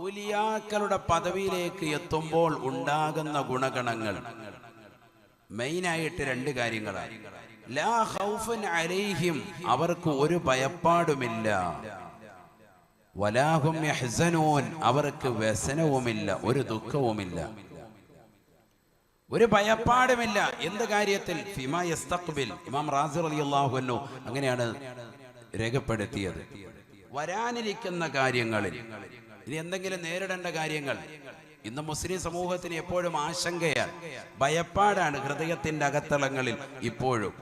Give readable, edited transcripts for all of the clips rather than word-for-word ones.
ഔലിയാക്കളുടെ പദവിയിലേക്ക് എത്തുമ്പോൾ ഉണ്ടാകുന്ന ഗുണഗണങ്ങൾ മെയിനായിട്ട് രണ്ട് കാര്യങ്ങളാണ്. ലാ ഖൗഫുൻ അലൈഹിം, അവർക്ക് ഒരു ഭയപ്പാടുമില്ല. വലാ ഹും യഹ്സനൂൻ, അവർക്ക് വ്യസനവുമില്ല, ഒരു ദുഃഖവുമില്ല, ഒരു ഭയപ്പാടുമില്ല. എന്ത് കാര്യത്തിൽ? ഫിമാ യസ്തഖ്ബിൽ. ഇമാം റാസി റളിയല്ലാഹു അൻഹു അങ്ങനെയാണ് രേഖപ്പെടുത്തിയത്. വരാനിരിക്കുന്ന കാര്യങ്ങളിൽ, ഇനി എന്തെങ്കിലും നേരിടേണ്ട കാര്യങ്ങൾ. ഇന്ന് മുസ്ലിം സമൂഹത്തിന് എപ്പോഴും ആശങ്കയാണ്, ഭയപ്പാടാണ് ഹൃദയത്തിന്റെ അകത്തളങ്ങളിൽ. ഇപ്പോഴും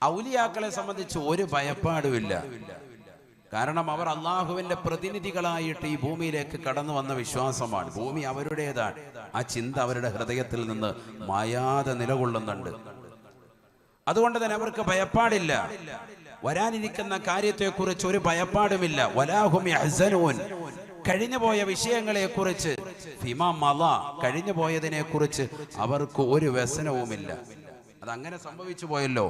ഔലിയാക്കളെ സംബന്ധിച്ച് ഒരു ഭയപ്പാടുമില്ല. കാരണം അവർ അള്ളാഹുവിന്റെ പ്രതിനിധികളായിട്ട് ഈ ഭൂമിയിലേക്ക് കടന്നു വന്ന വിശ്വാസമാണ്. ഭൂമി അവരുടേതാണ്. ആ ചിന്ത അവരുടെ ഹൃദയത്തിൽ നിന്ന് മായാതെ നിലകൊള്ളുന്നുണ്ട്. അതുകൊണ്ട് തന്നെ അവർക്ക് ഭയപ്പാടില്ല. വരാനിരിക്കുന്ന കാര്യത്തെക്കുറിച്ച് ഒരു ഭയപ്പാടുമില്ല. വലാഹും യഹ്സനൂൻ, കഴിഞ്ഞുപോയ വിഷയങ്ങളെ കുറിച്ച്, ഫിമാ മള, കഴിഞ്ഞു പോയതിനെ കുറിച്ച് അവർക്ക് ഒരു വ്യസനവുമില്ല. അതങ്ങനെ സംഭവിച്ചു പോയല്ലോ,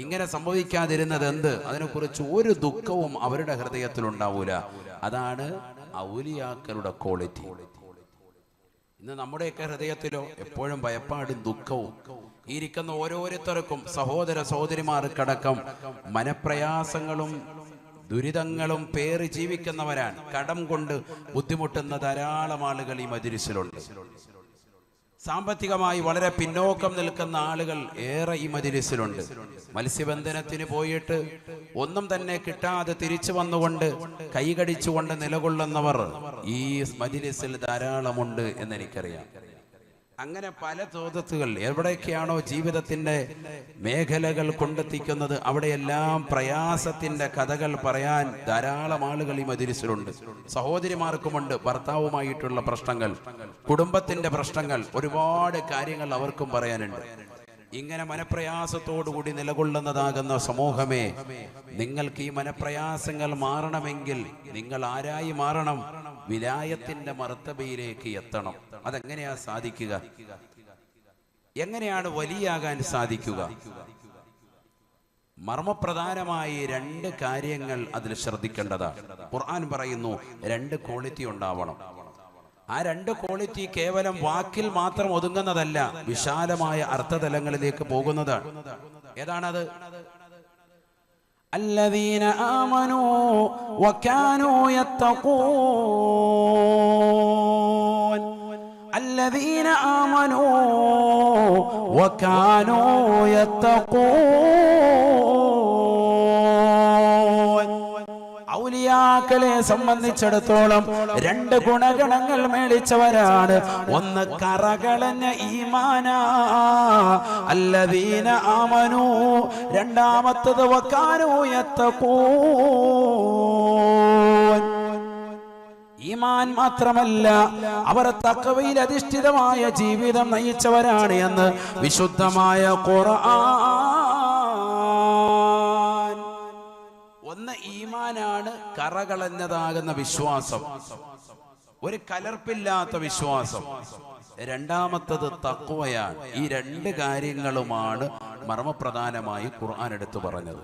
ഇങ്ങനെ സംഭവിക്കാതിരുന്നത് എന്ത്? അതിനെക്കുറിച്ച് ഒരു ദുഃഖവും അവരുടെ ഹൃദയത്തിൽ ഉണ്ടാവൂല. അതാണ് ഔലിയാക്കളുടെ ക്വാളിറ്റി. ഇന്ന് നമ്മുടെയൊക്കെ ഹൃദയത്തിലോ എപ്പോഴും ഭയപ്പാടും ദുഃഖവും. ഇരിക്കുന്ന ഓരോരുത്തർക്കും, സഹോദര സഹോദരിമാർക്കടക്കം മനപ്രയാസങ്ങളും ദുരിതങ്ങളും പേറി ജീവിക്കുന്നവരാണ്. കടം കൊണ്ട് ബുദ്ധിമുട്ടുന്ന ധാരാളം ആളുകൾ ഈ മജ്‌ലിസിലുണ്ട്. സാമ്പത്തികമായി വളരെ പിന്നോക്കം നിൽക്കുന്ന ആളുകൾ ഏറെ ഈ മജ്‌ലിസിലുണ്ട്. മത്സ്യബന്ധനത്തിന് പോയിട്ട് ഒന്നും തന്നെ കിട്ടാതെ തിരിച്ചു വന്നുകൊണ്ട് കൈകടിച്ചുകൊണ്ട് നിലകൊള്ളുന്നവർ ഈ മജ്‌ലിസിൽ ധാരാളമുണ്ട് എന്നെനിക്കറിയാം. അങ്ങനെ പല തോതത്തുകൾ എവിടെയൊക്കെയാണോ ജീവിതത്തിന്റെ മേഖലകൾ കൊണ്ടെത്തിക്കുന്നത്, അവിടെയെല്ലാം പ്രയാസത്തിന്റെ കഥകൾ പറയാൻ ധാരാളം ആളുകൾ ഈ മജ്‌ലിസിലുണ്ട്. സഹോദരിമാർക്കുമുണ്ട് ഭർത്താവുമായിട്ടുള്ള പ്രശ്നങ്ങൾ, കുടുംബത്തിന്റെ പ്രശ്നങ്ങൾ, ഒരുപാട് കാര്യങ്ങൾ അവർക്കും പറയാനുണ്ട്. ഇങ്ങനെ മനപ്രയാസത്തോടുകൂടി നിലകൊള്ളുന്നതാകുന്ന സമൂഹമേ, നിങ്ങൾക്ക് ഈ മനപ്രയാസങ്ങൾ മാറണമെങ്കിൽ നിങ്ങൾ ആരായി മാറണം? വിലായത്തിന്റെ മർത്തബയിലേക്ക് എത്തണം. അതെങ്ങനെയാ സാധിക്കുക? എങ്ങനെയാണ് വലിയാകാൻ സാധിക്കുക? മർമ്മപ്രധാനമായി രണ്ട് കാര്യങ്ങൾ അതിൽ ശ്രദ്ധിക്കേണ്ടതാണ്. ഖുർആൻ പറയുന്നു രണ്ട് ക്വാളിറ്റി ഉണ്ടാവണം. ആ രണ്ട് ക്വാളിറ്റി കേവലം വാക്കിൽ മാത്രം ഒതുങ്ങുന്നതല്ല, വിശാലമായ അർത്ഥതലങ്ങളിലേക്ക് പോകുന്നതാണ്. ഏതാണത്? الذين آمنوا وكانوا يتقون. الذين آمنوا وكانوا يتقون. ഔലിയാക്കളെ സംബന്ധിച്ചിടത്തോളം രണ്ട് ഗുണഗണങ്ങൾ മേടിച്ചവരാണ്. ഒന്ന് കറകളഞ്ഞ ഈമാന, അല്ലദീന ആമനൂ. രണ്ടാമത്തത് വകാനൂ യത്തഖൂൻ. ഈമാൻ മാത്രമല്ല, അവർ തഖ്വയിൽ അധിഷ്ഠിതമായ ജീവിതം നയിച്ചവരാണ് എന്ന് വിശുദ്ധമായ ഖുർആൻ. ഒന്ന് ഈമാനാണ്, കറകളഞ്ഞതാകുന്ന വിശ്വാസം, ഒരു കലർപ്പില്ലാത്ത വിശ്വാസം. രണ്ടാമത്തത് തഖ്വയാണ്. ഈ രണ്ട് കാര്യങ്ങളുമാണ് മർമ്മപ്രധാനമായി ഖുർആൻ എടുത്തു പറഞ്ഞത്.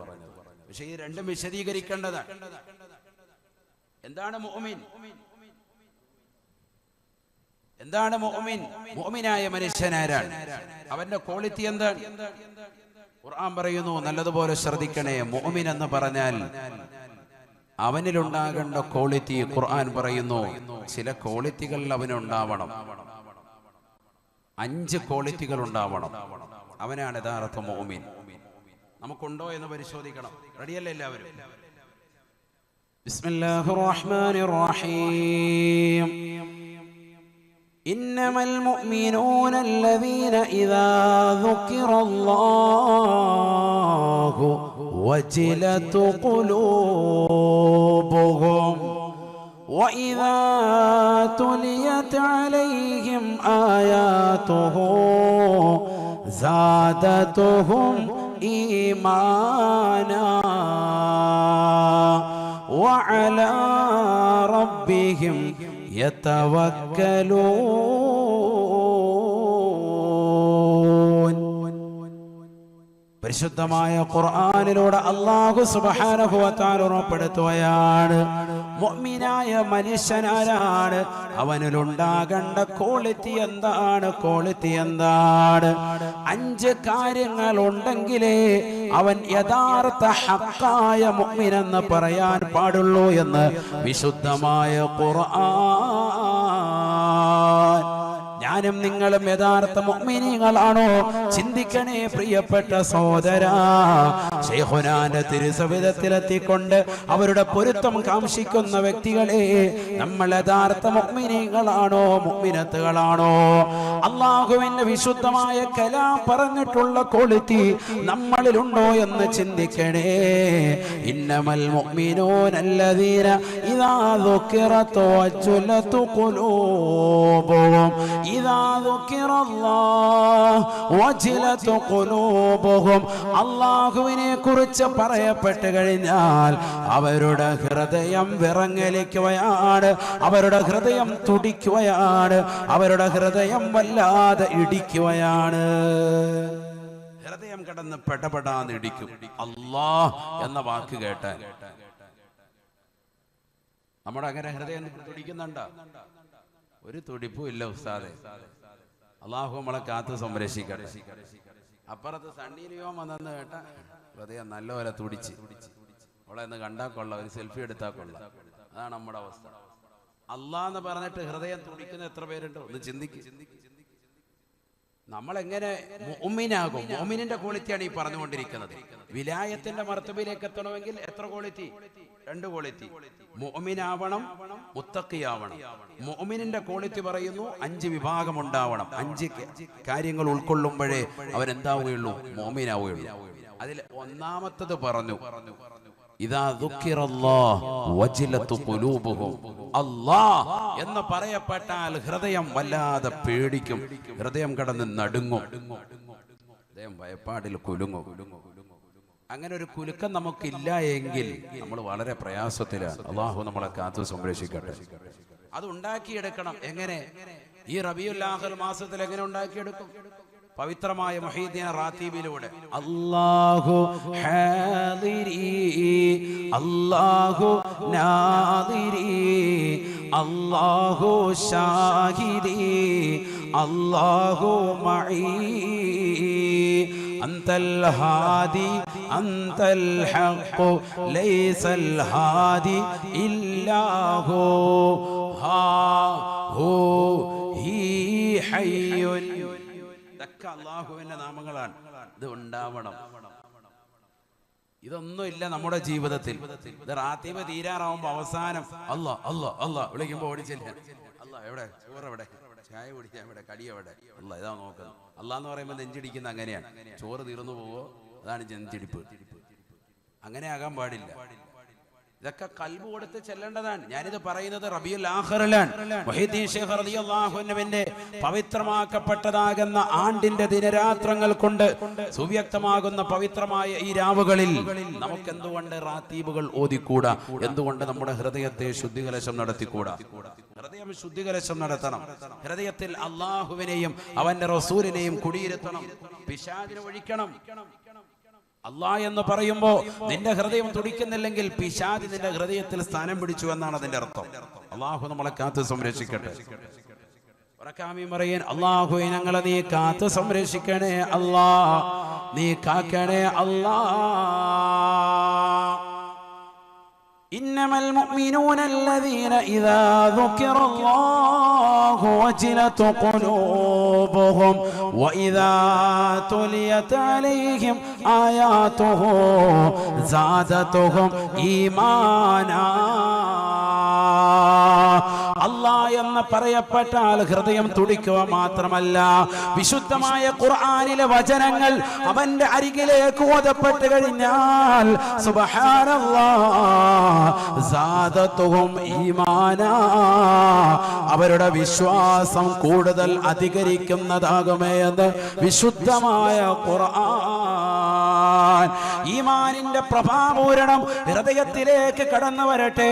പക്ഷെ ഈ രണ്ടും വിശദീകരിക്കേണ്ടതാണ്. എന്താണ് മുഅ്മിൻ? എന്താണ് മുഅ്മിൻ? മുഅ്മിനായ മനുഷ്യനാരാണ്? അവന്റെ ക്വാളിറ്റി എന്താണ്? ഖുർആൻ പറയുന്നു, നല്ലതുപോലെ ശ്രദ്ധിക്കണേ. മുഅ്മിൻ എന്ന് പറഞ്ഞാൽ അവനിലുണ്ടാകേണ്ട ക്വാളിറ്റി ഖുർആൻ പറയുന്നു, ചില ക്വാളിറ്റികൾ അവനുണ്ടാവണം. 5 ക്വാളിറ്റികൾ ഉണ്ടാവണം. അവനാണ് യഥാർത്ഥ മുഅ്മിൻ. നമുക്കുണ്ടോ എന്ന് പരിശോധിക്കണം. റെഡിയല്ലേ എല്ലാവരും? ബിസ്മില്ലാഹിർ റഹ്മാനിർ റഹീം. إنما المؤمنون الذين إذا ذكر الله وجلت قلوبهم وإذا تليت عليهم آياته زادتهم إيمانا وعلى ربهم يتوكلون. പരിശുദ്ധമായ ഖുർആനിലൂടെ അല്ലാഹു സുബ്ഹാനഹു വ തആല ഉറപ്പെടുത്തുകയാണ്, മുഅ്മിനായ മനുഷ്യനാരാണ്, അവനിലുണ്ടാകേണ്ട ക്വാളിറ്റി എന്താണ്? ക്വാളിറ്റി എന്താണ്? 5 കാര്യങ്ങൾ ഉണ്ടെങ്കിലേ അവൻ യഥാർത്ഥ ഹഖായ മുഅ്മിൻ എന്ന് പറയാൻ പാടുള്ളൂ എന്ന് വിശുദ്ധമായ ഖുർആൻ. ഞാനും നിങ്ങളും യഥാർത്ഥ മുഅ്മിനീങ്ങളാണോ? ചിന്തിക്കണേ പ്രിയപ്പെട്ട സഹോദരാ. ശൈഖുനാന്റെ തിരുസവിധത്തിലെത്തിക്കൊണ്ട് അവരുടെ പൊരുത്തം കാംക്ഷിക്കുന്ന വ്യക്തികളെ, നമ്മൾ യഥാർത്ഥ മുഅ്മിനീങ്ങളാണോ? മുഅ്മിനത്തുകളാണോ? അല്ലാഹുവിന്റെ വിശുദ്ധമായ കലാം പറഞ്ഞിട്ടുള്ള ക്വാളിറ്റി നമ്മളിലുണ്ടോ എന്ന് ചിന്തിക്കണേ. ഇന്നമൽ മുഅ്മിനൂന അല്ലദീന ഇദാ ദുകിറത വജലത ഖുലൂബുഹും ഇദാ ദുകിറല്ലാഹ് വജലത ഖുലൂബുഹും. അല്ലാഹുവിനെ കുറിച്ച് പറയപ്പെട്ട് കഴിഞ്ഞാൽ അവരുടെ ഹൃദയം വിറങ്ങലിക്കുകയാണ്, അവരുടെ ഹൃദയം തുടിക്കുകയാണ്, അവരുടെ ഹൃദയം വല്ലാതെ ഇടിക്കുകയാണ്. ഹൃദയം കിടന്ന് പെടപെടാന്ന് ഇടിക്കും അല്ലാഹ് എന്ന വാക്ക് കേട്ടാൽ. നമ്മുടെ അങ്ങനെ ഹൃദയം തുടിക്കുന്നുണ്ടോ? ഒരു തുടിപ്പും ഇല്ല ഉസ്താദെ. അല്ലാഹു നമ്മളെ കാത്ത് സംരക്ഷിക്കട്ടെ. അപ്പുറത്ത് സണ്ണീലിയോം വന്നെന്ന് കേട്ട ഹൃദയം നല്ലപോലെ തുടിച്ച് അവളെ ഒന്ന് കണ്ടാൽ കൊള്ളാം, ഒരു സെൽഫി എടുത്താൽ കൊള്ളാം. അതാണ് നമ്മുടെ അവസ്ഥ. അല്ലാഹ് എന്ന് പറഞ്ഞിട്ട് ഹൃദയം തുടിക്കുന്ന എത്ര പേരുണ്ടോ? ഒന്ന് ചിന്തിക്ക്. നമ്മളെങ്ങനെ മുഅ്മിനാകും? മുഅ്മിനിന്റെ ക്വാളിറ്റിയാണ് ഈ പറഞ്ഞുകൊണ്ടിരിക്കുന്നത്. വിലായത്തിന്റെ മർത്തബയിലേക്ക് എത്തണമെങ്കിൽ എത്ര ക്വാളിറ്റി? 2 ക്വാളിറ്റി. മുഅ്മിനാവണം, മുത്തഖിയാവണം. മുഅ്മിനിന്റെ ക്വാളിറ്റി പറയുന്നു 5 വിഭാഗം ഉണ്ടാവണം. 5 കാര്യങ്ങൾ ഉൾക്കൊള്ളുമ്പോഴേ അവരെന്താവുകയുള്ളൂ? മുഅ്മിനാവുകയുള്ളൂ. അതിൽ ഒന്നാമത്തത് പറഞ്ഞു, ഇദാ ദുക്കിറല്ലാഹ് വജിലതു ഖുലൂബുഹും. അല്ലാഹ് എന്ന് പറയപ്പെട്ടാൽ ഹൃദയം വല്ലാതെ പേടിക്കും, ഹൃദയം കടന്ന് നടുങ്ങും, ഹൃദയം ഭയപ്പാടിൽ കുലുങ്ങും. അങ്ങനെ ഒരു കുലുക്കം നമുക്കില്ല എങ്കിൽ നമ്മൾ വളരെ പ്രയാസത്തിലാണ്. അല്ലാഹു നമ്മളെ കാത്തു സംരക്ഷിക്കട്ടെ. അത് ഉണ്ടാക്കിയെടുക്കണം. എങ്ങനെ? ഈ റബീഉൽ ആഖിർ മാസത്തിൽ എങ്ങനെ ഉണ്ടാക്കിയെടുക്കും? പവിത്രമായ മുഹീദ്ദീൻ റാത്തീബിലൂടെ. അല്ലാഹു ഹാദിരി, അല്ലാഹു നാദിരി, അല്ലാഹു ഷാഹിദി, അല്ലാഹു മഈ, അൻതൽ ഹാദി അൻതൽ ഹഖ് ലൈസൽ ഹാദി ഇല്ലാഹു ഹാ ഹു ഹീ ഹയ്യുൻ. ഇതൊക്കെ അല്ലാഹുവിന്റെ നാമങ്ങളാണ്. ഇത് ഉണ്ടാവണം. ഇതൊന്നും ഇല്ല നമ്മുടെ ജീവിതത്തിൽ. ഇത് റാത്തീബ് തീരാറാവുമ്പോ അവസാനം അല്ലാ അല്ലാ അല്ലാ വിളിക്കുമ്പോ ഓടിച്ചില്ല. അല്ലാ എവിടെ? ചോറ് എവിടെ? ചായ കുടിക്കാൻ എവിടെ? കടി എവിടെ? അല്ലാ ഇതാ നോക്കുന്നത്. അല്ലാ എന്ന് പറയുമ്പോൾ നെഞ്ചിടിക്കുന്ന അങ്ങനെയാണ്. ചോറ് തീർന്നു പോവോ, അതാണ് നെഞ്ചിടിപ്പ്. അങ്ങനെ ആകാൻ പാടില്ല. ഇതൊക്കെ ഖൽബ് കൊടുത്ത് ചെല്ലേണ്ടതാണ്. ഞാനിത് പറയുന്നത് റബീഉൽ ആഖിറിലാണ്. മുഹീദ്ദീൻ ശൈഖ് റളിയല്ലാഹു അൻഹുവിന്റെ പവിത്രമാക്കപ്പെട്ടതാകുന്ന ആണ്ടിന്റെ ദിനരാത്രങ്ങൾ കൊണ്ട് സുവ്യക്തമാകുന്ന പവിത്രമായ ഈ രാവുകളിൽ നമുക്ക് എന്തുകൊണ്ട് റാത്തീബുകൾ ഓതിക്കൂടാ? എന്തുകൊണ്ട് നമ്മുടെ ഹൃദയത്തെ ശുദ്ധികലശം നടത്തിക്കൂടാ? ഹൃദയം ശുദ്ധികലശം നടത്തണം. ഹൃദയത്തിൽ അല്ലാഹുവിനെയും അവന്റെ റസൂലിനെയും കുടിയിരുത്തണം. പിശാചിനെ ഒഴിക്കണം. അല്ലാഹ് എന്ന് പറയുമ്പോ നിന്റെ ഹൃദയം തുടിക്കുന്നില്ലെങ്കിൽ പിശാച് നിന്റെ ഹൃദയത്തിൽ സ്ഥാനം പിടിച്ചു എന്നാണ് അതിന്റെ അർത്ഥം. അല്ലാഹു നമ്മളെ കാത്ത് സംരക്ഷിക്കട്ടെ. അല്ലാഹു ഞങ്ങളെ നീ കാത്ത് സംരക്ഷിക്കണേ അല്ലാഹ്, നീ കാക്കണേ അല്ലാഹ്. ഇന്നമൽ മുഅ്മിനൂന അല്ലദീന ഇദാ ദുകിറല്ലാഹു വജിലത ഖുലൂബുഹും വഇദാ തുലിയത് അലൈഹിം ആയാതുഹു സാദതുഹും ഈമാനാ. അല്ലാഹ് എന്ന് പറയപ്പെട്ടാൽ ഹൃദയം തുടിക്കുക മാത്രമല്ല, വിശുദ്ധമായ ഖുർആനിലെ വചനങ്ങൾ അവന്റെ അരികിലേക്ക് ഓതപ്പെട്ട് കഴിഞ്ഞാൽ സുബ്ഹാനല്ലാഹ് സാദതുഹും ഈമാനാ, അവരുടെ വിശ്വാസം കൂടുതൽ അധികരിക്കുന്നതാകുമേ എന്ന് വിശുദ്ധമായ ഖുർആൻ. ഈമാനിന്റെ പ്രഭാപൂരണം ഹൃദയത്തിലേക്ക് കടന്നു വരട്ടെ.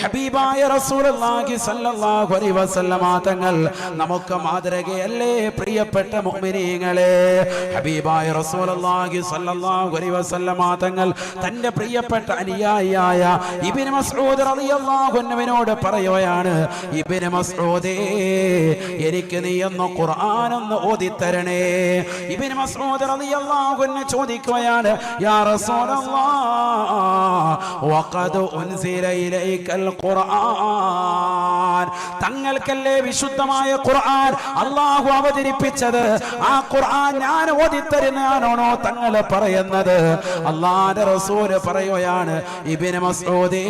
ഹബീബായ റസൂലുള്ളാഹി സ്വല്ലല്ലാഹു അലൈഹി വസല്ലമ തങ്ങൾ നമുക്ക് മാതൃകയല്ലേ പ്രിയപ്പെട്ട മുഅ്മിനീങ്ങളെ? ഹബീബായ റസൂലുള്ളാഹി സ്വല്ലല്ലാഹു അലൈഹി വസല്ലമ തങ്ങൾ തന്റെ പ്രിയപ്പെട്ട അനുയായിയായ ഇബ്നു മസ്ഊദ് റളിയല്ലാഹു അൻഹുവിനോട് പറയുകയാണ്, ഇബ്നു മസ്ഊദേ, എനിക്ക് നീ ഒന്ന് ഖുർആൻ ഒന്ന് ഓതിത്തരണേ. ഇബ്നു മസ്ഊദ് റളിയല്ലാഹു അൻഹു ചോദിക്കുകയാണ്, യാ റസൂലല്ലാഹ് വഖദ് ഉൻസില ഇലൈക്കൽ ഖുർആൻ, തങ്ങൾക്കല്ലേ വിശുദ്ധമായ ഖുർആൻ അല്ലാഹു അവതരിപ്പിച്ചത്? ആ ഖുർആൻ ഞാൻ ഓതിത്തരുന്നാണോ തങ്ങൾ പറയുന്നത്? അല്ലാഹുവിന്റെ റസൂൽ പറയുകയാണ്, ഇബ്നു മസ്ഊദേ,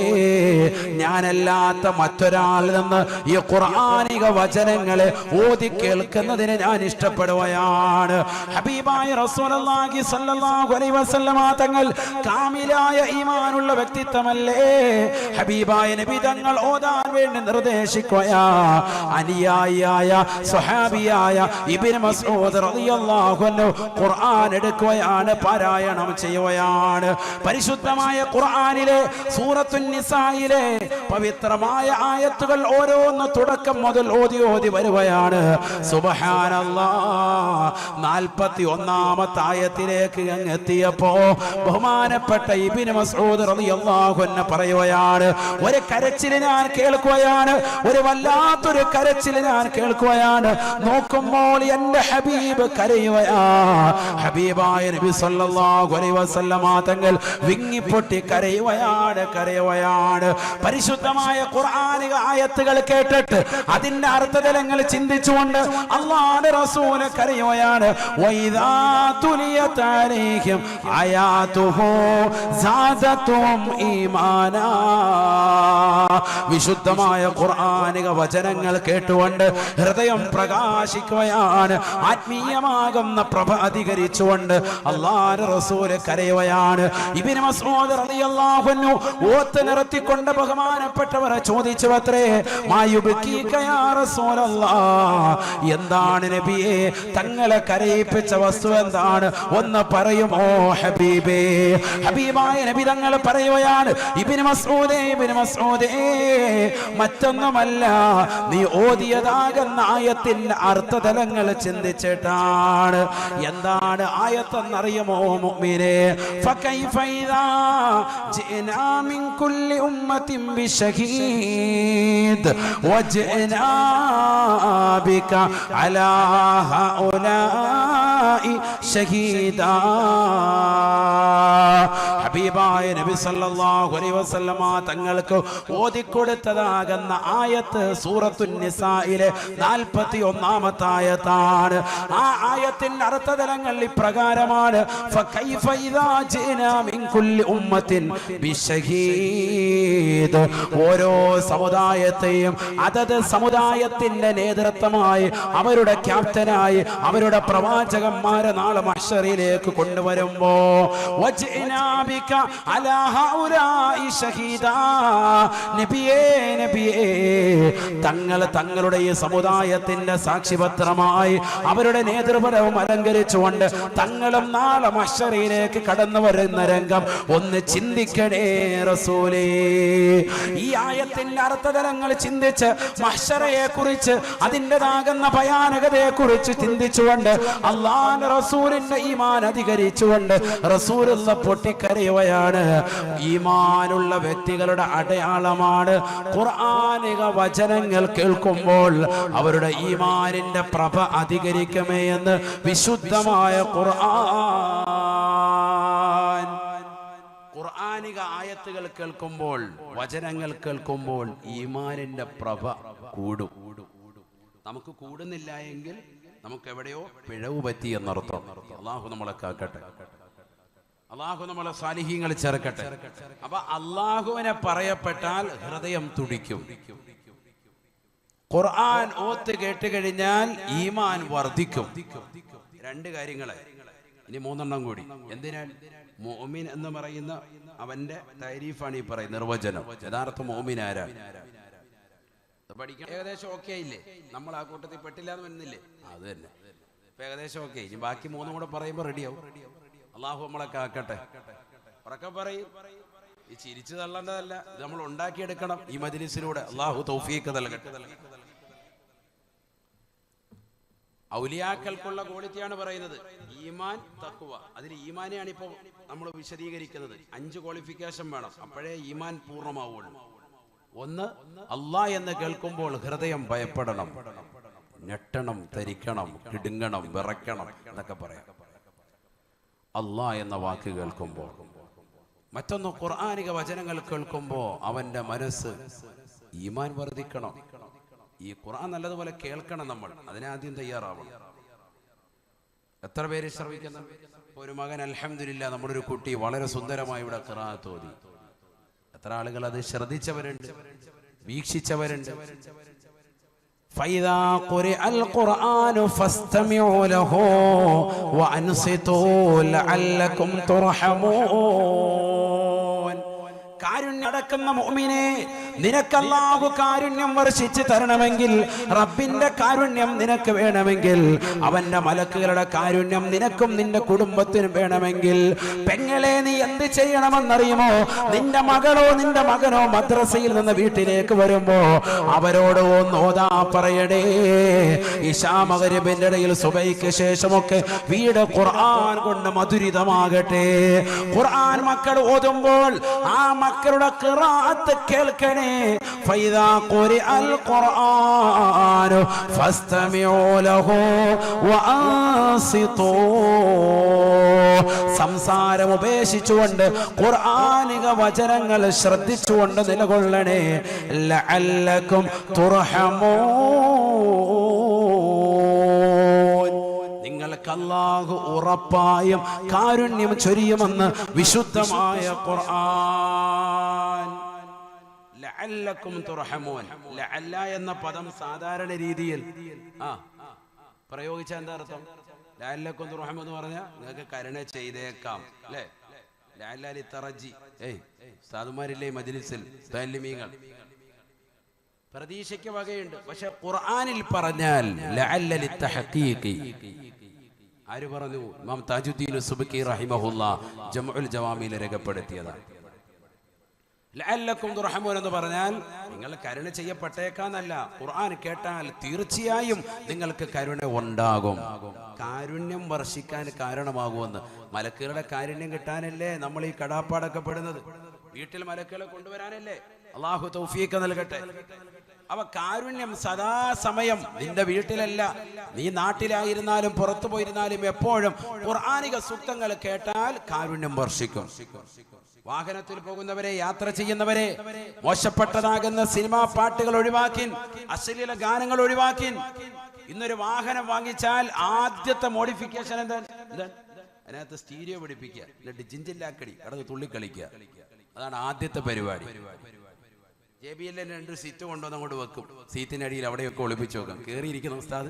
ഞാനല്ലാത്ത മറ്റൊരാളിൽ നിന്ന് ഈ ഖുർആനിക വചനങ്ങളെ ഓതി കേൾക്കുന്നതിന് ഞാൻ ഇഷ്ടപ്പെടുകയാണ്. ഹബീബായ റസൂലുള്ളാഹി സ്വല്ലല്ലാഹു അലൈഹി വസല്ലമ തങ്ങൾ കാമിലായ ഈമാനുള്ള വ്യക്തിത്വമല്ലേ? ഹബീബായ നബി തങ്ങൾ ഓതാൻ വേണ്ടി നിർദ്ദേശിക്കുകയാ. അനുയായിയായ സ്വഹാബിയായ ഇബ്നു മസ്ഊദ് റളിയല്ലാഹു അൻഹു ഖുർആൻ എടുക്കുകയാണ്, പാരായണം ചെയ്യുകയാണ്. പരിശുദ്ധമായ ഖുർആനിലെ സൂറത്തുൻ നിസായിലെ പവിത്രമായ ആയത്തുകൾ ഓരോന്ന് തുടക്കം മുതൽ ഓതി ഓതി വരുകയാണ്. സുബ്ഹാനല്ലാഹ്, 41ാമത്തെ ആയത്തിലേക്ക് അങ്ങ് എത്തിയപ്പോ ബഹുമാനപ്പെട്ട ഇബ്നു മസ്ഊദ് റളിയല്ലാഹു അൻഹു പറയുകയാണ്, ഒരു കരച്ചിൽ ഞാൻ കേൾക്കുകയാണ്, ഒരു വല്ലാത്തൊരു കരച്ചിൽ ഞാൻ കേൾക്കുകയാണ്. നോക്കുമ്പോൾ എന്റെ ഹബീബ് കരയുകയാ. ഹബീബായ നബി സല്ലല്ലാഹു അലൈഹി വസല്ലമ തങ്ങൾ വിങ്ങിപ്പൊട്ടി കരയുകയാണ്. പരിശുദ്ധമായ ഖുർആനിക ആയത്തുകൾ കേട്ടിട്ട് അതിന്റെ അർത്ഥതലങ്ങൾ ചിന്തിച്ചുകൊണ്ട് അല്ലാഹുവിന്റെ റസൂൽ കരയുകയാണ്. വഇദാ തുലിയത് അലൈഹിം ആയാതുഹു സാദതുഹും ഈമാനാ. വിശുദ്ധമായ ഖുർആനിക വചനങ്ങൾ കേട്ടുകൊണ്ട് ഹൃദയം പ്രകാശിക്കുകയാണ്, ആത്മീയമാകുന്ന പ്രഭ അധികരിച്ചുകൊണ്ട് അല്ലാഹുവിന്റെ റസൂൽ കരയുകയാണ്. ഇബ്നു മസ്ഊദ് റളിയല്ലാഹു അൻഹു ഓത്ത് നിർത്തിക്കൊണ്ട് ബഹുമാനപ്പെട്ടവരെ ചോദിച്ചു അത്രേ, മായുബ്കീക യാ റസൂലല്ലാഹ്, എന്താണ് നബിയെ തങ്ങളെ കരയിപ്പിച്ച വസ്തു എന്താണ്? ഒന്ന് പറയുമോ ഹബീബേ? ഹബീബായ നബി തങ്ങൾ പറയുകയാണ്, ഇബ്നു മസ്ഊദേ, മറ്റൊന്നുമല്ല, നീ ഓതിയതാകുന്ന ആയത്തിന്റെ അർത്ഥതലങ്ങൾ ചിന്തിച്ചിട്ടാണ്. എന്താണ് ആയത്തെന്നറിയുമോ മുഅ്മിനേ? ഫകൈഫ ഇദാ ജിനാ മിൻ കുല്ലി ഉമ്മത്തിൻ ബിശഹീദ് വജിനാ ബിക അലാ ഹൗലാഇ ഷഹീദാ. ഹബീബായ നബി സല്ലല്ലാഹു അലൈഹി വസല്ലമ തങ്ങൾക്ക് ഓതിക്കൊടുത്തതാകുന്ന ആയത്ത് സൂറത്തുൻ നിസായിലെ 41ാമത്തെ ആയത്താണ്. ആ ആയത്തിന്റെ അർത്ഥതലങ്ങൾ ഇപ്രകാരമാണ്, ഫകൈഫ ഇദാ ജിനാ മിൻ കുല്ലി ഉമ്മത്തിൻ ബിശഹീദ്. ഓരോ സമുദായത്തെയും അതത് സമുദായത്തിന്റെ നേതൃത്വമായി, അവരുടെ ക്യാപ്റ്റനായി, അവരുടെ പ്രവാചകന്മാരെ നാളെ മഹ്ശറിലേക്ക് കൊണ്ടുവരുമ്പോ വജ്ഇനാ ബിക അലാ ഹൗലാഇ ഷഹീദാ. നബിയേ, തങ്ങളുടെ ഈ സമുദായത്തിന്റെ സാക്ഷിപത്രമായി അവരുടെ നേതൃപരവും അലങ്കരിച്ചുകൊണ്ട് തങ്ങളും നാളെ മഹ്ശറിലേക്ക് കടന്നു വരുന്ന രംഗം ഒന്ന് ചിന്തിക്കണേ റസൂലേ. ഈ ആയത്തിന്റെ അർത്ഥതലങ്ങൾ ചിന്തിച്ച് മഹ്ശറയെ കുറിച്ച്, അതിൻ്റെതാകുന്ന ഭയാനകതയെ കുറിച്ച് ചിന്തിച്ചുകൊണ്ട് അല്ലാഹുവിന്റെ റസൂലിന്റെ ഈമാൻ അധികരിച്ചുകൊണ്ട് റസൂലുള്ള പൊട്ടിക്കരയുകയാണ്. ഈമാനുള്ള വ്യക്തികളുടെ അടയാളമാണ് ഖുർആനിക വചനങ്ങൾ കേൾക്കുമ്പോൾ അവരുടെ ഈമാനിന്റെ പ്രഭ അധികരിക്കുമേ എന്ന് വിശുദ്ധമായ ഖുർആനിക ആയത്തുകൾ കേൾക്കുമ്പോൾ, വചനങ്ങൾ കേൾക്കുമ്പോൾ ഈമാനിന്റെ പ്രഭ കൂടും. നമുക്ക് കൂടുന്നില്ല എങ്കിൽ നമുക്ക് എവിടെയോ പിഴവ് പറ്റി എന്നർത്ഥം. അല്ലാഹു നമ്മളെ കാക്കട്ടെ, അല്ലാഹു നമ്മളെ സാലിഹീങ്ങൾ ചേർക്കട്ടെ. അപ്പൊ അല്ലാഹുവിനെ പറയപ്പെട്ടാൽ ഹൃദയം തുടിക്കും. ഖുർആൻ ഓത്ത് കേട്ട് കഴിഞ്ഞാൽ ഈമാൻ വർദ്ധിക്കും. രണ്ട് കാര്യങ്ങളെ, ഇനി 3 കൂടി. എന്തിനാണ്? മുഅ്മിൻ എന്ന് പറയുന്ന അവന്റെ തരീഫാണ് ഈ പറയുന്ന നിർവചനം. യഥാർത്ഥ മുഅ്മിൻ ആരാണ്? പഠിക്കണം. ഏകദേശം ഓക്കെ ഇല്ലേ? നമ്മൾ ആ കൂട്ടത്തിൽ പെട്ടില്ല എന്ന് വരുന്നില്ലേ? അത് തന്നെ. ഇപ്പൊ ഏകദേശം ഓക്കെ. ഇനി ബാക്കി 3 കൂടെ പറയുമ്പോൾ റെഡിയാവും. അള്ളാഹു നമ്മളെ കാക്കട്ടെ. ഉറക്കെ പറയും. ഈ ചിരിച്ചു തള്ളേണ്ടതല്ല, ഇത് നമ്മൾ ഉണ്ടാക്കിയെടുക്കണം ഈ മജ്ലിസിലൂടെ. അള്ളാഹു തൗഫീഖ് നൽകട്ടെ. ഔലിയാക്കൾക്കുള്ള ക്വാളിറ്റിയാണ് പറയുന്നത്. ഈമാൻ, തഖ്വ. അതിൽ ഈമാനെയാണ് ഇപ്പോൾ നമ്മൾ വിശദീകരിക്കുന്നത്. 5 ക്വാളിഫിക്കേഷൻ വേണം, അപ്പോഴേ ഈമാൻ പൂർണ്ണമാവുള്ളൂ. 1, അല്ലാഹ് എന്ന് കേൾക്കുമ്പോൾ ഹൃദയം ഭയപ്പെടണം, ഞെട്ടണം, തരിക്കണം, കിടുങ്ങണം, വിറയ്ക്കണം എന്നൊക്കെ പറയാം അല്ലാഹ് എന്ന വാക്ക് കേൾക്കുമ്പോൾ. മറ്റൊന്ന്, ഖുർആനിക വചനങ്ങൾ കേൾക്കുമ്പോൾ അവന്റെ മനസ്സ് ഈമാൻ വർദ്ധിക്കണം. ഈ ഖുർആൻ നല്ലതുപോലെ കേൾക്കണം, നമ്മൾ അതിനാദ്യം തയ്യാറാവണം. എത്ര പേര് ശ്രമിക്കുന്നു? ഒരു മകൻ അൽഹംദുലില്ലാ, നമ്മുടെ ഒരു കുട്ടി വളരെ സുന്ദരമായി ഇവിടെ ഖിറാഅത്ത് ഓതി. എത്ര ആളുകൾ അത് ശ്രദ്ധിച്ചവരുണ്ട്, വീക്ഷിച്ചവരുണ്ട്. فإذا قرئ القرآن فاستمعوا له وأنصتوا لعلكم ترحمون. കാരുണ്യടക്കുന്ന മുഅ്മിനേ, നിനക്ക് അല്ലാഹു കാരുണ്യം വർഷിച്ച് തരണമെങ്കിൽ, റബ്ബിന്റെ കാരുണ്യം നിനക്ക് വേണമെങ്കിൽ, അവന്റെ മലക്കുകളുടെ കാരുണ്യം നിനക്കും നിന്റെ കുടുംബത്തിനും വേണമെങ്കിൽ, പെങ്ങളെ നീ എന്ത് ചെയ്യണമെന്നറിയുമോ? നിന്റെ മകളോ നിന്റെ മകനോ മദ്രസയിൽ നിന്ന് വീട്ടിലേക്ക് വരുമ്പോ അവരോട് ഒന്ന് ഓതാ പറയണേ. ഇശാ മഗ്‌രിബിന്റെ ഇടയിൽ സുബൈക്ക് ശേഷമൊക്കെ വീട് ഖുർആൻ കൊണ്ട് മധുരിതമാകട്ടെ. ഖുർആൻ മക്കൾ ഓതുമ്പോൾ ആ മക്കളുടെ ഖിറാഅത്ത് കേൾക്കണേ. ഫൈദാ ഖുരിഅൽ ഖുർആനു ഫസ്തമിഊ ലഹു വഅൻസിതൂ. സംസാരം ഉപേക്ഷിച്ചുകൊണ്ട് ഖുർആനിക വചനങ്ങൾ ശ്രദ്ധിച്ചുകൊണ്ട് നിലകൊള്ളണേ. ലഅല്ലകും തുർഹമൂൻ. നിങ്ങൾക്ക് അല്ലാഹു ഉറപ്പായും കാരുണ്യം ചൊരിയുമെന്ന് വിശുദ്ധമായ ഖുർആൻ. ലഅല്ലകും തുർഹമൂൻ. ലഅല്ല എന്ന പദം സാധാരണ രീതിയിൽ പ്രയോഗിച്ച എന്താ അർത്ഥം? ലഅല്ലകും തുർഹമൂൻ എന്ന് പറഞ്ഞാൽ നിങ്ങൾക്ക് കരുണ ചെയ്തേക്കാം, അല്ലേ? ലഅല്ല ലിത്തറജി. ഉസ്താദുമാരില്ലേ മജ്ലിസിൽ, മുതല്ലിമീങ്ങൾ, പ്രതീക്ഷയ്ക്ക് വകയുണ്ട്. പക്ഷെ ഖുർആനിൽ പറഞ്ഞാൽ ലഅല്ല ലിത്തഹഖീഖി. ആര് പറഞ്ഞു? ഇമാം താജുദ്ദീൻ സുബ്കി റഹിമഹുല്ലാഹ് ജംഉൽ ജവാമിയിൽ രേഖപ്പെടുത്തിയതാണ്. ലഅല്ലകും തുർഹമൂൻ എന്ന് പറഞ്ഞാൽ നിങ്ങൾ കരുണ ചെയ്യപ്പെട്ടേക്കാന്നല്ല. ഖുർആൻ കേട്ടാൽ തീർച്ചയായും നിങ്ങൾക്ക് കരുണ ഉണ്ടാകും. കാരുണ്യം വർഷിക്കാൻ കാരണമാകുമെന്ന്. മലക്കുകളുടെ കാരുണ്യം കിട്ടാനല്ലേ നമ്മൾ ഈ കടാപ്പാടൊക്കെ പെടുന്നത്? വീട്ടിൽ മലക്കുകളെ കൊണ്ടുവരാനല്ലേ? അല്ലാഹു തൗഫീഖ് നൽകട്ടെ. അവ കാരുണ്യം സദാസമയം നിന്റെ വീട്ടിലല്ല, നീ നാട്ടിലായിരുന്നാലും പുറത്തു പോയിരുന്നാലും എപ്പോഴും ഖുർആനിക സൂക്തങ്ങൾ കേട്ടാൽ കാരുണ്യം വർഷിക്കും. വാഹനത്തിൽ പോകുന്നവരെ, യാത്ര ചെയ്യുന്നവരെ, മോശപ്പെട്ടതാകുന്ന സിനിമാ പാട്ടുകൾ ഒഴിവാക്കി, അശ്ലീല ഗാനങ്ങൾ ഒഴിവാക്കി. ഇന്നൊരു വാഹനം വാങ്ങിച്ചാൽ ആദ്യത്തെ മോഡിഫിക്കേഷൻ എന്താണ്? അതിനകത്ത് സ്റ്റീരിയോ പിടിപ്പിക്കുക, എന്നിട്ട് ജിഞ്ചില്ലാക്കടി കടന്ന് തുള്ളിക്കളിക്കുക. അതാണ് ആദ്യത്തെ പരിപാടി. JBL 2 സീറ്റ് കൊണ്ടുവന്ന് അങ്ങോട്ട് വെക്കും, സീറ്റിനടിയിൽ അവിടെയൊക്കെ ഒളിപ്പിച്ചു വെക്കും. കേറിയിരിക്കുന്ന ഉസ്താദ്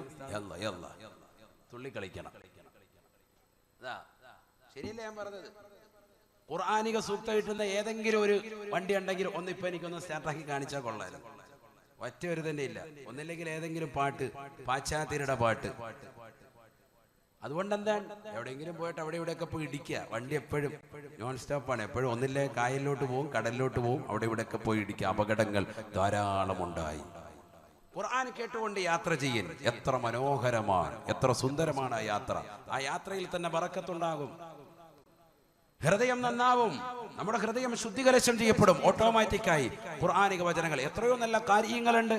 തുള്ളിക്കളിക്കണം. ശരിയല്ലേ ഞാൻ പറഞ്ഞത്? ഖുർആനിക സൂക്തം കിട്ടുന്ന ഏതെങ്കിലും ഒരു വണ്ടി ഉണ്ടെങ്കിൽ ഒന്ന് ഇപ്പൊ എനിക്കൊന്ന് സ്റ്റാർട്ടാക്കി കാണിച്ചാൽ കൊള്ളായിരുന്നു. ഒറ്റ ഒരു തന്നെ ഇല്ല. ഒന്നില്ലെങ്കിൽ ഏതെങ്കിലും പാട്ട്, പാശ്ചാത്യരുടെ പാട്ട്. അതുകൊണ്ട് എന്താണ്, എവിടെയെങ്കിലും പോയിട്ട് അവിടെ ഇവിടെയൊക്കെ പോയി ഇടിക്കുക. വണ്ടി എപ്പോഴും നോൺ സ്റ്റോപ്പാണ്. എപ്പോഴും ഒന്നില്ലേ കായലിലോട്ട് പോകും, കടലിലോട്ട് പോകും, അവിടെ ഇവിടെയൊക്കെ പോയി ഇടിക്കുക. അപകടങ്ങൾ ധാരാളം ഉണ്ടായി. ഖുർആൻ കേട്ടുകൊണ്ട് യാത്ര ചെയ്യൽ എത്ര മനോഹരമാണ്, എത്ര സുന്ദരമാണ് ആ യാത്ര. ആ യാത്രയിൽ തന്നെ ബറക്കത്തുണ്ടാകും, ഹൃദയം നന്നാവും, നമ്മുടെ ഹൃദയം ശുദ്ധീകരണം ചെയ്യപ്പെടും ഓട്ടോമാറ്റിക്കായി. ഖുർആനിക വചനങ്ങൾ എത്രയോ നല്ല കാര്യങ്ങളുണ്ട്,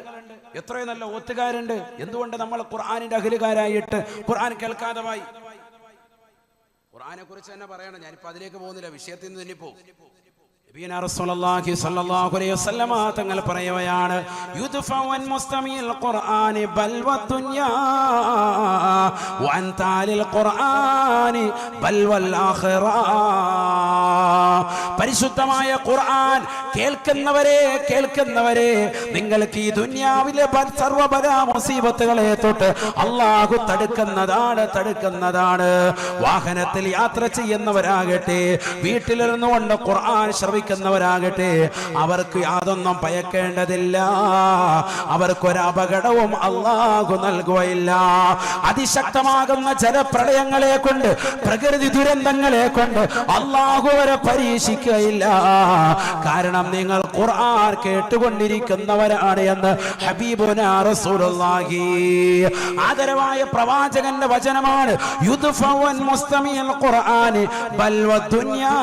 എത്രയോ നല്ല ഒത്തുകാരുണ്ട്. എന്തുകൊണ്ട് നമ്മൾ ഖുർആനിന്റെ അഖിലുകാരായിട്ട് ഖുർആൻ കേൾക്കാതെ പോയി? ഖുർആനെ കുറിച്ച് തന്നെ പറയണം. ഞാനിപ്പോ അതിലേക്ക് പോകുന്നില്ല, വിഷയത്തിൽ നിന്ന് തന്നെ പോകും. നബിയുനാ റസൂലുള്ളാഹി സ്വല്ലല്ലാഹു അലൈഹി വസല്ലമ തങ്ങൾ പറയുകയാണ്, യുദ്ഫഉൻ മുസ്തമിൽ ഖുർആനി ബൽവ ദുനിയാ വഅൻതാലിൽ ഖുർആനി ബൽവൽ ആഖിറ. പരിശുദ്ധമായ ഖുർആൻ കേൾക്കുന്നവരെ നിങ്ങൾക്ക് ഈ ദുനിയാവിലെ സർവ്വബല മുസീബത്തുകളെ തൊട്ട് അല്ലാഹു തടുക്കുന്നതാണ്. വാഹനത്തിൽ യാത്ര ചെയ്യുന്നവരാകട്ടെ, വീട്ടിലിരുന്നുകൊണ്ട് ഖുർആൻ ശ്രവിക്കുന്ന ശ്രമിക്കുന്നവരാകട്ടെ, അവർക്ക് യാതൊന്നും ഭയക്കേണ്ടതില്ല. അവർക്കൊരപകടവും അല്ലാഹു നൽകുകയില്ല. അതിശക്തമാകുന്ന ജലപ്രളയങ്ങളെ കൊണ്ട്, പ്രകൃതി ദുരന്തങ്ങളെ കൊണ്ട് അല്ലാഹു അവരെ പരീക്ഷിക്കുകയില്ല. കാരണം നിങ്ങൾ ഖുർആൻ കേട്ടുകൊണ്ടിരിക്കുന്നവരാണ് എന്ന് ഹബീബുനാ റസൂലുള്ളാഹി. ആദരവായ പ്രവാചകന്റെ വചനമാണ്, യുദ്ഫഉൻ മുസ്തമിഅൽ ഖുർആൻ ബൽ വദുനിയാ.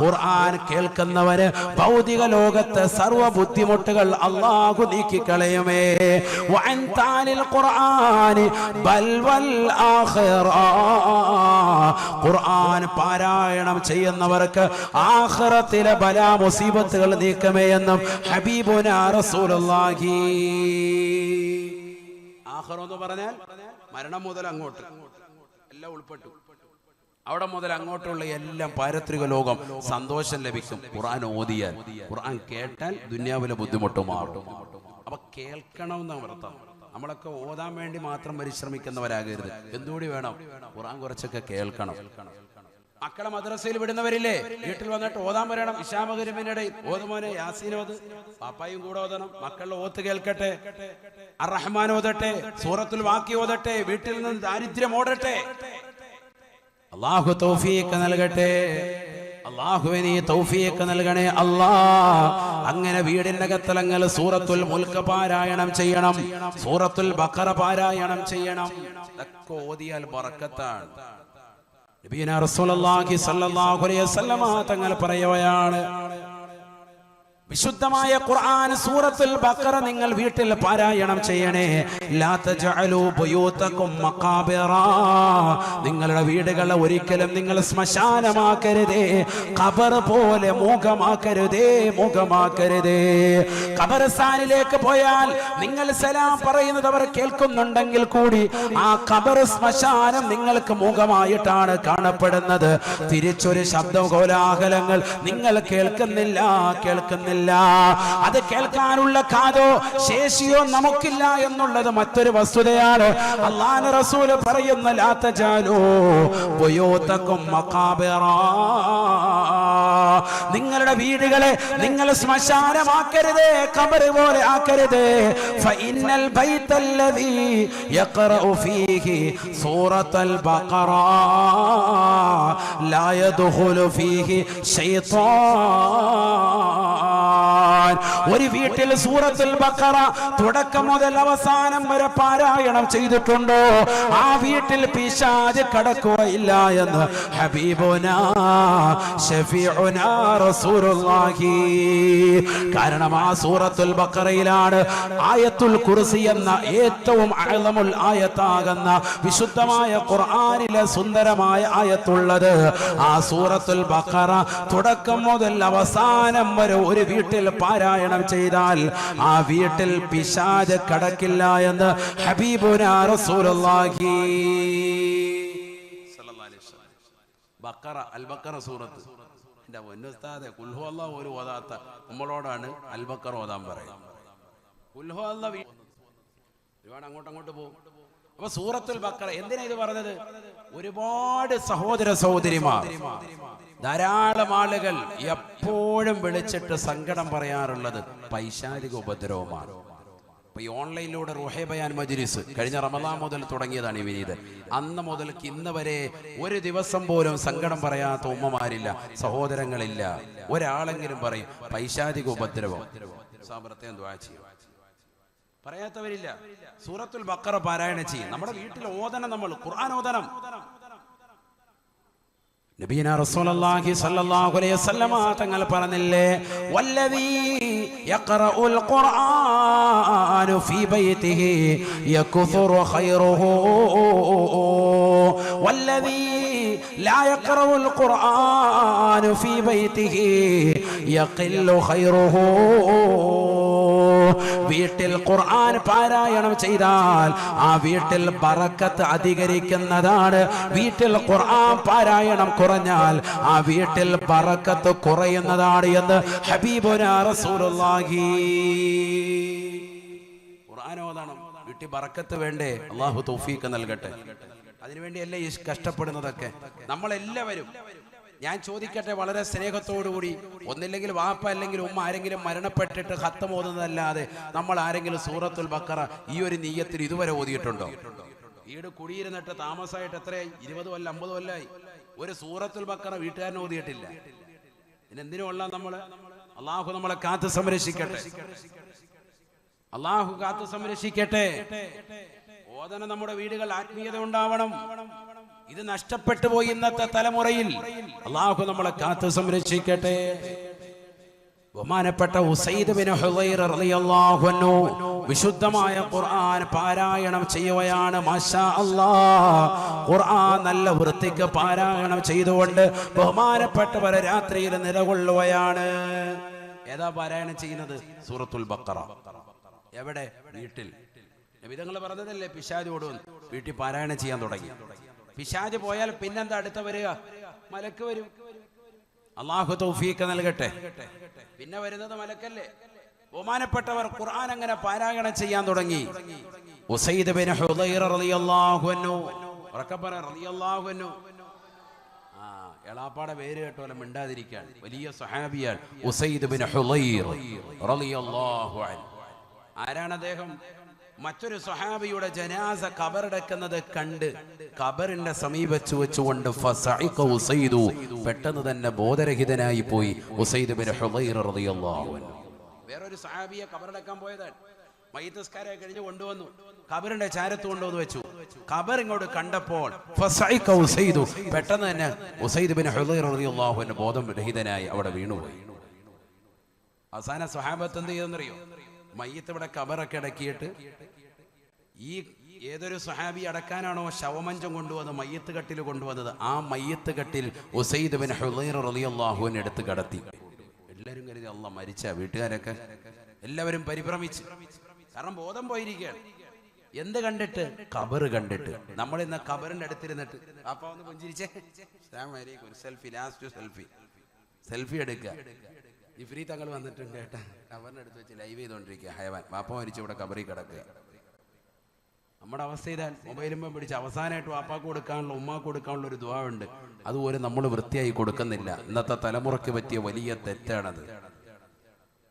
ഖുർആൻ കേൾക്കുന്നവര് ഭൗതിക ലോകത്തെ സർവ്വ ബുദ്ധിമുട്ടുകൾ അല്ലാഹു നീക്കിക്കളയുമേ. വഅൻ താലിൽ ഖുർആൻ ബൽ വൽ ആഖിറ. ഖുർആൻ പാരായണം ചെയ്യുന്നവർക്ക് ആഖിറത്തിലെ ബലാ മുസീബത്തുകൾ നീക്കമേ എന്നും ഹബീബുനാ റസൂലുള്ളാഹി. ആഖിറ എന്ന് പറഞ്ഞാൽ മരണം മുതൽ അങ്ങോട്ട് എല്ലാം ഉൾപ്പെട്ടു. അവിടെ മുതൽ അങ്ങോട്ടുള്ള എല്ലാം പാരത്രിക ലോകം സന്തോഷം ലഭിക്കും ഖുർആൻ ഓതിയാൽ. ഖുർആൻ കേട്ടാൽ ദുനിയാവിലെ ബുദ്ധിമുട്ട് മാറും. അപ്പൊ കേൾക്കണം എന്ന അർത്ഥം. നമ്മളൊക്കെ ഓതാൻ വേണ്ടി മാത്രം പരിശ്രമിക്കുന്നവരാകരുത്. എന്തുകൂടി വേണം? ഖുർആൻ കുറച്ചൊക്കെ കേൾക്കണം. മക്കളെ മദ്രസയിൽ വിടുന്നവരില്ലേ, വീട്ടിൽ വന്നിട്ട് ഓതാൻ പറയണം. ഇശാമകരിമിനിടയിൽ ഓതുമോനെ യാസീൻ ഓത്, പാപ്പായും കൂടെ ഓതണം. മക്കളുടെ ഓത്ത് കേൾക്കട്ടെ. അർ-റഹ്മാൻ ഓതട്ടെ, സൂറത്തുൽ വാഖി ഓതട്ടെ, വീട്ടിൽ നിന്ന് ദാരിദ്ര്യം ഓടട്ടെ. അല്ലാഹു തൗഫീഖ് നൽകട്ടെ. അല്ലാഹുവിനെ തൗഫീഖ് നൽകണേ അല്ലാ. അങ്ങനെ വീടിന്റെ അകത്തലങ്ങൾ സൂറത്തുൽ മുൽക്ക് പാരായണം ചെയ്യണം, സൂറത്തുൽ ബഖറ പാരായണം ചെയ്യണം. ഇതൊക്കെ ഓതിയാൽ ബറക്കത്താണ്. നബിയുനാ റസൂലുള്ളാഹി സ്വല്ലല്ലാഹു അലൈഹി വസല്ലമ തങ്ങൾ പറയുകയാണ്, വിശുദ്ധമായ ഖുർആൻ സൂറത്തുൽ ബഖറ നിങ്ങൾ വീട്ടിൽ പാരായണം ചെയ്യണേ. ലാ തജഅലൂ ബുയൂതകും മഖാബിറ. നിങ്ങളുടെ വീടുകളെ ഒരിക്കലും നിങ്ങൾ ശ്മശാനമാക്കരുതേ, ഖബർ പോലെ മുഖമാക്കരുതേ, മുഖമാക്കരുതേ. ഖബർസ്ഥാനിലേക്ക് പോയാൽ നിങ്ങൾ സലാം പറയുന്നത് അവർ കേൾക്കുന്നുണ്ടെങ്കിൽ കൂടി ആ ഖബർ ശ്മശാനം നിങ്ങൾക്ക് മുഖമായിട്ടാണ് കാണപ്പെടുന്നത്. തിരിച്ചൊരു ശബ്ദ കോലാഹലങ്ങൾ നിങ്ങൾ കേൾക്കുന്നില്ല. അത് കേൾക്കാനുള്ള കാതോ ശേഷിയോ നമുക്കില്ല എന്നുള്ളത് മറ്റൊരു വസ്തുതയാണ്. അല്ലാഹുവിന്റെ റസൂൽ പറയുന്ന ലാ തജാലൂ ബുയൂതകും മഖാബിറ. നിങ്ങളുടെ വീടുകളെ നിങ്ങൾ ശ്മശാനമാക്കരുതേ, ഖബർ പോലെ ആക്കരുതേ. ഫഇന്നൽ ബൈതല്ലദീ യഖറഉ ഫീഹി സൂറത്തുൽ ബഖറ ലാ യദ്ഖുലു ഫീഹി ശൈത്താൻ. ഒരു വീട്ടിൽ സൂറത്തുൽ ബഖറ തുടക്കം മുതൽ അവസാനം വരെ പാരായണം ചെയ്തിട്ടുണ്ടോ, ആ വീട്ടിൽ പിശാച് കടക്കുകയില്ല എന്ന് ഹബീബുനാ ശഫീഉനാ റസൂലുള്ളാഹി. കാരണം ആ സൂറത്തുൽ ബഖറയിലാണ് ആയത്തുൽ കുർസി എന്ന ഏറ്റവും അഅ്ലമുൽ ആയത്താകുന്ന വിശുദ്ധമായ ഖുർആനിലെ സുന്ദരമായ ആയത്തുള്ളത്. ആ സൂറത്തുൽ ബഖറ തുടക്കം മുതൽ അവസാനം വരെ ഒരു വീട്ടിൽ പാരായണം ചെയ്താൽ ആ വീട്ടിൽ പിശാച് കടക്കില്ല എന്ന് ഹബീബുനാ റസൂലുള്ളാഹി സ്വല്ലല്ലാഹു അലൈഹി വസല്ലം. ബഖറ, അൽ ബഖറ സൂറത്ത്. എൻ്റെ ഉസ്താദെ ഖുൽ ഹുവല്ലാഹു ഒരു ഓതാത്ത നമ്മളോടാണ് അൽ ബഖറ ഓതാൻ പറയുന്നത്. ഖുൽ ഹുവല്ലാഹു ഒരുപാട് അങ്ങോട്ട് പോകും. അപ്പൊ സൂറത്തുൽ ബഖറ എന്തിനാ ഇത് പറഞ്ഞത്? ഒരുപാട് സഹോദര സഹോദരിമാർ, ധാരാളം ആളുകൾ എപ്പോഴും വിളിച്ചിട്ട് സങ്കടം പറയാറുള്ളത് പൈശാചിക ഉപദ്രവമാണ്. അപ്പൊ ഈ ഓൺലൈനിലൂടെ റൂഹേ ബയാൻ മജ്ലിസ് കഴിഞ്ഞ റമദാൻ മുതൽ തുടങ്ങിയതാണ് ഈ വിനീത്. അന്ന് മുതൽക്ക് ഇന്ന് വരെ ഒരു ദിവസം പോലും സങ്കടം പറയാത്ത ഉമ്മമാരില്ല, സഹോദരങ്ങളില്ല. ഒരാളെങ്കിലും പറയും പൈശാചിക ഉപദ്രവം, പ്രത്യേകം ദുആ ചെയ്യും. പറയാത്തവരില്ല. സൂറത്തുൽ ബഖറ പാരായണം ചെയ്യും. നമ്മുടെ വീട്ടിൽ ഓതണം, നമ്മൾ ഖുർആൻ ഓതണം. നബിയുനാ റസൂലുള്ളാഹി സ്വല്ലല്ലാഹു അലൈഹി വസല്ലമ തങ്ങൾ പറഞ്ഞില്ലേ, വല്ലദീ യഖറഉൽ ഖുർആന ഫീ ബൈതിഹി യക്ഫുറു ഖൈറുഹു വല്ലദീ ലാ യഖറഉൽ ഖുർആന ഫീ ബൈതിഹി യഖില്ലു ഖൈറുഹു. വീട്ടിൽ ഖുർആൻ പാരായണം ചെയ്താൽ ആ വീട്ടിൽ ബറക്കത്ത് അധികരിക്കുന്നതാണ്. വീട്ടിൽ ഖുർആൻ പാരായണം കുറഞ്ഞാൽ ആ വീട്ടിൽ ബറക്കത്ത് കുറയുന്നതാണ് എന്ന് ഹബീബുനാ റസൂലുള്ളാഹി. ഖുർആൻ ഓതണം, വീട്ടിൽ ബറക്കത്ത് വേണ്ടേ? അല്ലാഹു തൗഫീഖ് നൽകട്ടെ. അതിനുവേണ്ടിയല്ലേ ഈ കഷ്ടപ്പെടുന്നതൊക്കെ. നമ്മളെല്ലാവരും ഞാൻ ചോദിക്കട്ടെ വളരെ സ്നേഹത്തോടുകൂടി, ഒന്നില്ലെങ്കിൽ വാപ്പ അല്ലെങ്കിൽ ഉമ്മ ആരെങ്കിലും മരണപ്പെട്ടിട്ട് ഖത്തം ഓതുന്നതല്ലാതെ നമ്മൾ ആരെങ്കിലും സൂറത്തുൽ ബഖറ ഈ ഒരു നിയ്യത്തിൽ ഇതുവരെ ഓതിയിട്ടുണ്ടോ? വീട് കുടിയിരുന്നിട്ട് താമസമായിട്ട് എത്രയായി? 20 കൊല്ലം 50 കൊല്ലമായി. ഒരു സൂറത്തുൽ ബഖറ വീട്ടുകാരനെ ഓതിയിട്ടില്ല. ഇതിനെന്തിനുള്ള നമ്മള്? അള്ളാഹു നമ്മളെ കാത്ത് സംരക്ഷിക്കട്ടെ. അള്ളാഹു കാത്ത് സംരക്ഷിക്കട്ടെ. ഓതന നമ്മുടെ വീടുകൾ ആത്മീയത ഉണ്ടാവണം. ഇത് നഷ്ടപ്പെട്ടു പോയി ഇന്നത്തെ തലമുറയിൽ. അള്ളാഹു നമ്മളെ കാത്ത് സംരക്ഷിക്കട്ടെ. ബഹുമാനപ്പെട്ട ഉസൈദ് ബിൻ ഹുദൈർ റളിയല്ലാഹു അൻഹു വിശുദ്ധമായ ഖുർആൻ പാരായണം ചെയ്യുകയാണ്. മാഷാ അല്ലാഹ്, ഖുർആൻ നല്ല വൃത്തിക്ക് പാരായണം ചെയ്തുകൊണ്ട് ബഹുമാനപ്പെട്ടവർ രാത്രിയിൽ നിലകൊള്ളുകയാണ്. ഏതാ പാരായണം ചെയ്യുന്നത്? സൂറത്തുൽ ബഖറ. എവിടെ? വീട്ടിൽ. നബി തങ്ങൾ പറഞ്ഞതല്ലേ പിശാച് ഓടും. വീട്ടിൽ പാരായണം ചെയ്യാൻ തുടങ്ങി. പിശാച് പോയാൽ പിന്നെന്താ അടുത്ത വരിക? മലക്ക് വരും. അള്ളാഹു തൗഫീഖ് നൽകട്ടെ. പിന്നെ വരുന്നത് മലക്കല്ലേ. ബഹുമാനപ്പെട്ടവർ ഖുർആൻ അങ്ങനെ പാരായണം ചെയ്യാൻ തുടങ്ങി. ഉസൈദ് ബിൻ ഹുദൈർ റളിയല്ലാഹു അൻഹു, റക്കബറ റളിയല്ലാഹു അൻഹു. എളാപ്പാടെ പേര് കേട്ടോലെ മിണ്ടാതിരിക്കാൻ. വലിയ സഹാബിയാണ് ഉസൈദ് ബിൻ ഹുദൈർ റളിയല്ലാഹു അൻഹു. ആരാണ് അദ്ദേഹം? മറ്റൊരു സ്വഹാബിയുടെ ജനാസ ഖബറടക്കുന്നത് കണ്ട് ഖബറിന്റെ സമീപത്ത് വെച്ചുകൊണ്ട് ഫസഇഖ ഉസൈദു, പെട്ടെന്ന് തന്നെ ബോധരഹിതനായി പോയി ഉസൈദ് ബിൻ ഹുദൈർ റളിയല്ലാഹു അൻഹു. വേറൊരു സ്വഹാബിയെ ഖബറടക്കാൻ പോയതാണ്. മയ്യിത്ത് നിസ്കാരം കഴിഞ്ഞ് കൊണ്ടുവന്നു, ഖബറിന്റെ ചാരത്ത് കൊണ്ടുവന്ന് വെച്ചു. ഖബർ ഇങ്ങോട്ട് കണ്ടപ്പോൾ ഫസഇഖ ഉസൈദു, പെട്ടെന്ന് തന്നെ ഉസൈദ് ബിൻ ഹുദൈർ റളിയല്ലാഹു അൻഹു ബോധം രഹിതനായി അവിടെ വീണുപോയി. അവസാന സ്വഹാബത്ത് എന്ത് ചെയ്തെന്നറിയോ? മയ്യത്ത് ഇവിടെ ഖബറൊക്കെ അടക്കിയിട്ട് ഈ ഏതൊരു സ്വഹാബി അടക്കാനാണോ ശവമഞ്ചം കൊണ്ടുവന്ന് മയ്യത്ത് കട്ടിൽ കൊണ്ടുവന്നത്, ആ മയ്യത്ത് കട്ടിൽ ഉസൈദ് ബിൻ ഹുദൈർ റളിയല്ലാഹു അൻഹു എടുത്ത് കടത്തി. എല്ലാവരും കരുതി അല്ലാഹ് മരിച്ച. വീട്ടുകാരൊക്കെ എല്ലാവരും പരിഭ്രമിച്ച്. കാരണം ബോധം പോയിരിക്കുകയാണ്. എന്ത് കണ്ടിട്ട്? ഖബർ കണ്ടിട്ട്. നമ്മൾ ഇന്ന് ഖബറിന്റെ അടുത്തിരുന്നിട്ട് അപ്പൊ ഒന്ന് പുഞ്ചിരിച്ചേ, സെൽഫി, ലാസ്റ്റ് സെൽഫി എടുക്കുക. ഇഫ്രീ തങ്ങൾ വന്നിട്ടുണ്ട് കേട്ടാ, ഖബറിന്റെ അടുത്ത് വെച്ച് ലൈവ് ചെയ്തോണ്ടിരിക്കുക. ഹയവാൻ വാപ്പ മരിച്ചു ഇവിടെ ഖബറിൽ കിടക്കുക. നമ്മുടെ അവസ്ഥ ഇതാൽ മൊബൈലുമ്പോൾ പിടിച്ച് അവസാനമായിട്ട് വാപ്പാക്ക് കൊടുക്കാനുള്ള ഉമ്മാക്ക് കൊടുക്കാനുള്ള ഒരു ദുആ ഉണ്ട്, അതുപോലെ നമ്മൾ വൃത്തിയായി കൊടുക്കുന്നില്ല. ഇന്നത്തെ തലമുറയ്ക്ക് പറ്റിയ വലിയ തെറ്റാണത്.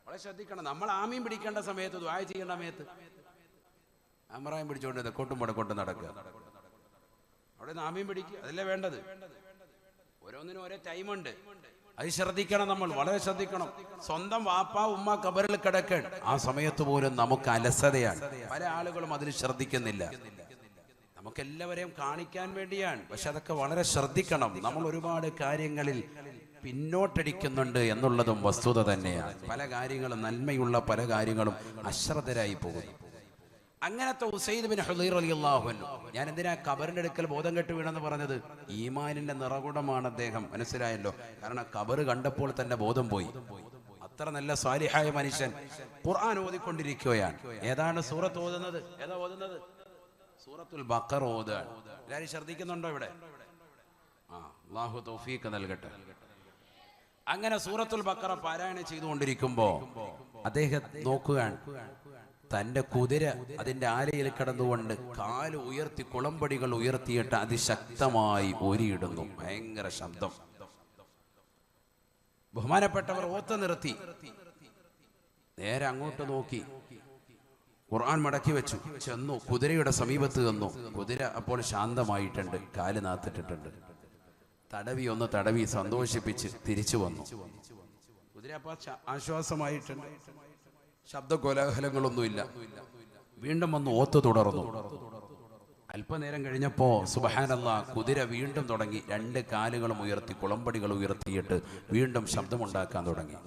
വളരെ ശ്രദ്ധിക്കണം. നമ്മൾ ആമീൻ പിടിക്കേണ്ട സമയത്ത്, ദുആ ചെയ്യേണ്ട സമയത്ത് അമറായും പിടിച്ചോണ്ട് തെക്കോട്ടും വടക്കോട്ടും നടക്കുക. അവിടെ നിന്ന് ആമീൻ പിടിക്കുക, അതല്ലേ വേണ്ടത്. ഓരോന്നിനും ഓരോ ടൈമുണ്ട്. അത് ശ്രദ്ധിക്കണം. നമ്മൾ വളരെ ശ്രദ്ധിക്കണം. സ്വന്തം വാപ്പ ഉമ്മ ഖബറിൽ കിടക്കാൻ ആ സമയത്ത് പോലും നമുക്ക് അലസതയാണ്. പല ആളുകളും അതിൽ ശ്രദ്ധിക്കുന്നില്ല. നമുക്കെല്ലാവരെയും കാണിക്കാൻ വേണ്ടിയാണ്. പക്ഷെ അതൊക്കെ വളരെ ശ്രദ്ധിക്കണം. നമ്മൾ ഒരുപാട് കാര്യങ്ങളിൽ പിന്നോട്ടടിക്കുന്നുണ്ട് എന്നുള്ളതും വസ്തുത തന്നെയാണ്. പല കാര്യങ്ങളും, നന്മയുള്ള പല കാര്യങ്ങളും അശ്രദ്ധരായി പോകുന്നു. അങ്ങനത്തെ ഉസൈദ് ബിൻ ഹുദൈർ റളിയല്ലാഹു അൻഹു. ഞാൻ എന്തിനാ ഖബറിന്റെ അടുക്കൽ ബോധം കെട്ട് വീണെന്ന് പറഞ്ഞത്? ഈമാനിന്റെ നിറകുടമാണ് അദ്ദേഹം. മനസ്സിലായല്ലോ. കാരണം ഖബർ കണ്ടപ്പോൾ തന്നെ ബോധം പോയി. അത്ര നല്ല സ്വാലിഹായ മനുഷ്യൻ ഖുർആൻ ഓതിക്കൊണ്ടിരിക്കുകയാണ്. ഏതാണ് സൂറത്ത് ഓതുന്നത്? ഏതാ ഓതുന്നത്? സൂറത്തുൽ ബഖറ ഓതുകയാണ്. എല്ലാവരും ശ്രദ്ധിക്കുന്നുണ്ടോ ഇവിടെ? അല്ലാഹു തൗഫീഖ് നൽകട്ടെ. അങ്ങനെ സൂറത്തുൽ ബഖറ പാരായണം ചെയ്തുകൊണ്ടിരിക്കുമ്പോ അദ്ദേഹം നോക്കുകയാണ്, തന്റെ കുതിര അതിന്റെ ആലയിൽ കിടന്നുകൊണ്ട് കാല് ഉയർത്തി കുളമ്പടികൾ ഉയർത്തിയിട്ട് അതിശക്തമായി ഓരിയിടുന്നു. ഭയങ്കര ശബ്ദം. ബഹുമാനപ്പെട്ടവർ ഓത്ത് നിർത്തി, നേരെ അങ്ങോട്ട് നോക്കി, ഖുർആൻ മടക്കി വെച്ചു, ചെന്നു കുതിരയുടെ സമീപത്ത് ചെന്നു. കുതിര അപ്പോൾ ശാന്തമായിട്ടുണ്ട്, കാല് നാത്തിട്ടിട്ടുണ്ട്. ഒന്ന് തടവി സന്തോഷിപ്പിച്ച് തിരിച്ചു വന്നു. കുതിര അപ്പോൾ ആശ്വാസമായിട്ടുണ്ട്, ശബ്ദ കോലാഹലങ്ങളൊന്നുമില്ല. വീണ്ടും വന്ന് ഓത്ത് തുടർന്നു. അല്പനേരം കഴിഞ്ഞപ്പോ സുബ്ഹാനല്ലാഹ്, കുതിര വീണ്ടും തുടങ്ങി. രണ്ട് കാലുകളും ഉയർത്തി കുളമ്പടികൾ ഉയർത്തിയിട്ട് വീണ്ടും ശബ്ദമുണ്ടാക്കാൻ തുടങ്ങി.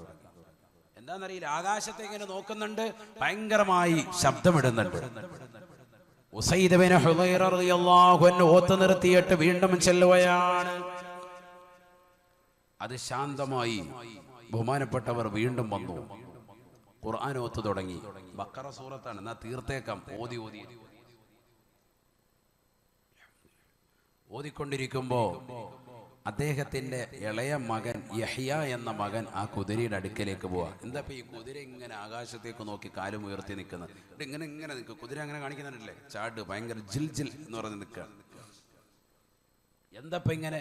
എന്താണെന്നറിയില്ല, ആകാശത്തെ ഇങ്ങനെ നോക്കുന്നുണ്ട്, ഭയങ്കരമായി ശബ്ദമിടുന്നുണ്ട്. ഉസൈദ് ബിൻ ഹുദൈർ റളിയല്ലാഹു അൻഹു ഓത്ത് നിർത്തിയിട്ട് വീണ്ടും ചെല്ലുകയാണ്. അത് ശാന്തമായി. ബഹുമാനപ്പെട്ടവർ വീണ്ടും വന്നു, ഖുർആൻ ഓത്ത് തുടങ്ങി. ബഖറ സൂറത്താണ്, എന്നാ തീർത്തേക്കാം. ഓതിക്കൊണ്ടിരിക്കുമ്പോ അദ്ദേഹത്തിന്റെ ഇളയ മകൻ യഹ്യ എന്ന മകൻ ആ കുതിരയുടെ അടുക്കലേക്ക് പോവാ. എന്താ ഈ കുതിര ഇങ്ങനെ ആകാശത്തേക്ക് നോക്കി കാലും ഉയർത്തി നിൽക്കുന്നത്? ഇങ്ങനെ ഇങ്ങനെ നിൽക്കുക. കുതിര അങ്ങനെ കാണിക്കുന്നുണ്ടല്ലേ, ചാട് ഭയങ്കര ജിൽ ജിൽ എന്ന് പറഞ്ഞ് നിൽക്കുക. എന്താ ഇങ്ങനെ?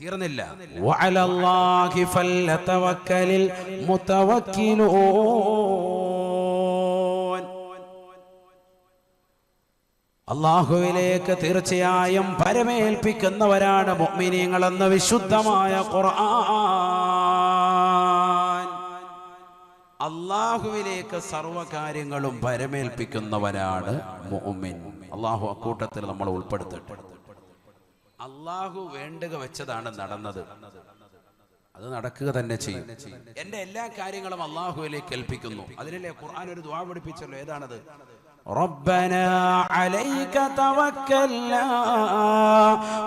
തീർന്നില്ല. വഅലല്ലാഹി ഫല്യതവക്കലിൽ മുതവക്കിലൂൻ. അല്ലാഹുവിലേക്ക് തീർച്ചയായും പരമേൽപ്പിക്കുന്നവരാണ് മുഅ്മിനീങ്ങളെന്ന് വിശുദ്ധമായ ഖുർആൻ. അല്ലാഹുവിലേക്ക് സർവ്വകാര്യങ്ങളും പരമേൽപ്പിക്കുന്നവനാണ് മുഅ്മിൻ. അല്ലാഹു അക്കൂട്ടത്തിൽ നമ്മൾ ഉൾപ്പെടുത്തട്ടെ. അല്ലാഹു വേണ്ടുക വെച്ചതാണ് നടന്നത്, അത് നടക്കുക തന്നെ ചെയ്യും. എന്റെ എല്ലാ കാര്യങ്ങളും അല്ലാഹുവിലേക്ക് ഏൽപ്പിക്കുന്നു. അതിലല്ലേ ഖുർആൻ ഒരു ദുആ പഠിപ്പിച്ചല്ലോ. ഏതാണത്? റബ്ബനാ അലൈക തവക്കൽനാ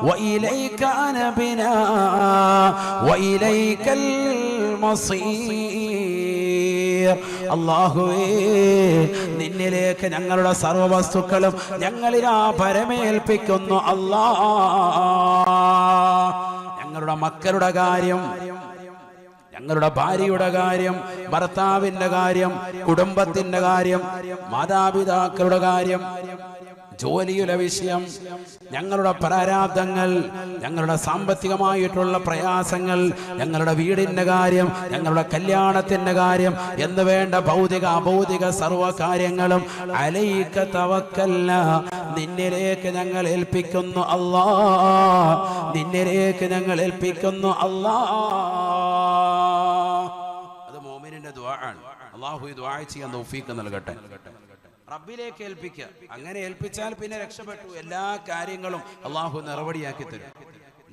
വഇലൈക അനബ്നാ വഇലൈകൽ മസീർ. അല്ലാഹുവേ, നിന്നിലേക്ക് ഞങ്ങളുടെ സർവ്വ വസ്തുക്കളും ഞങ്ങളിലാ പരമേൽപ്പിക്കുന്നു. അല്ലാഹ്, ഞങ്ങളുടെ മക്കളുടെ കാര്യം, ഞങ്ങളുടെ ഭാര്യയുടെ കാര്യം, ഭർത്താവിന്റെ കാര്യം, കുടുംബത്തിന്റെ കാര്യം, മാതാപിതാക്കളുടെ കാര്യം, ജോലിയുടെ വിഷയം, ഞങ്ങളുടെ പ്രാരാബ്ദങ്ങൾ, ഞങ്ങളുടെ സാമ്പത്തികമായിട്ടുള്ള പ്രയാസങ്ങൾ, ഞങ്ങളുടെ വീടിന്റെ കാര്യം, ഞങ്ങളുടെ കല്യാണത്തിന്റെ കാര്യം എന്ന് വേണ്ട ഭൗതിക അഭൗതിക സർവ്വ കാര്യങ്ങളും അലൈക തവക്കൽനാ, നിന്നിലേക്ക് ഞങ്ങൾ ഏൽപ്പിക്കുന്നു അല്ലാഹ്, നിന്നിലേക്ക് ഞങ്ങൾ ഏൽപ്പിക്കുന്നു അല്ലാഹ്. അത് മുഅ്മിനിന്റെ ദുആ ആണ്. അല്ലാഹു ഈ ദുആ ചെയ്യാൻ തൗഫീഖ് നൽകട്ടെ. റബ്ബിലേക്ക് ഏൽപ്പിക്കുക. അങ്ങനെ ഏൽപ്പിച്ചാൽ പിന്നെ രക്ഷപ്പെട്ടു. എല്ലാ കാര്യങ്ങളും അല്ലാഹു നിറവടിയാക്കി തരും.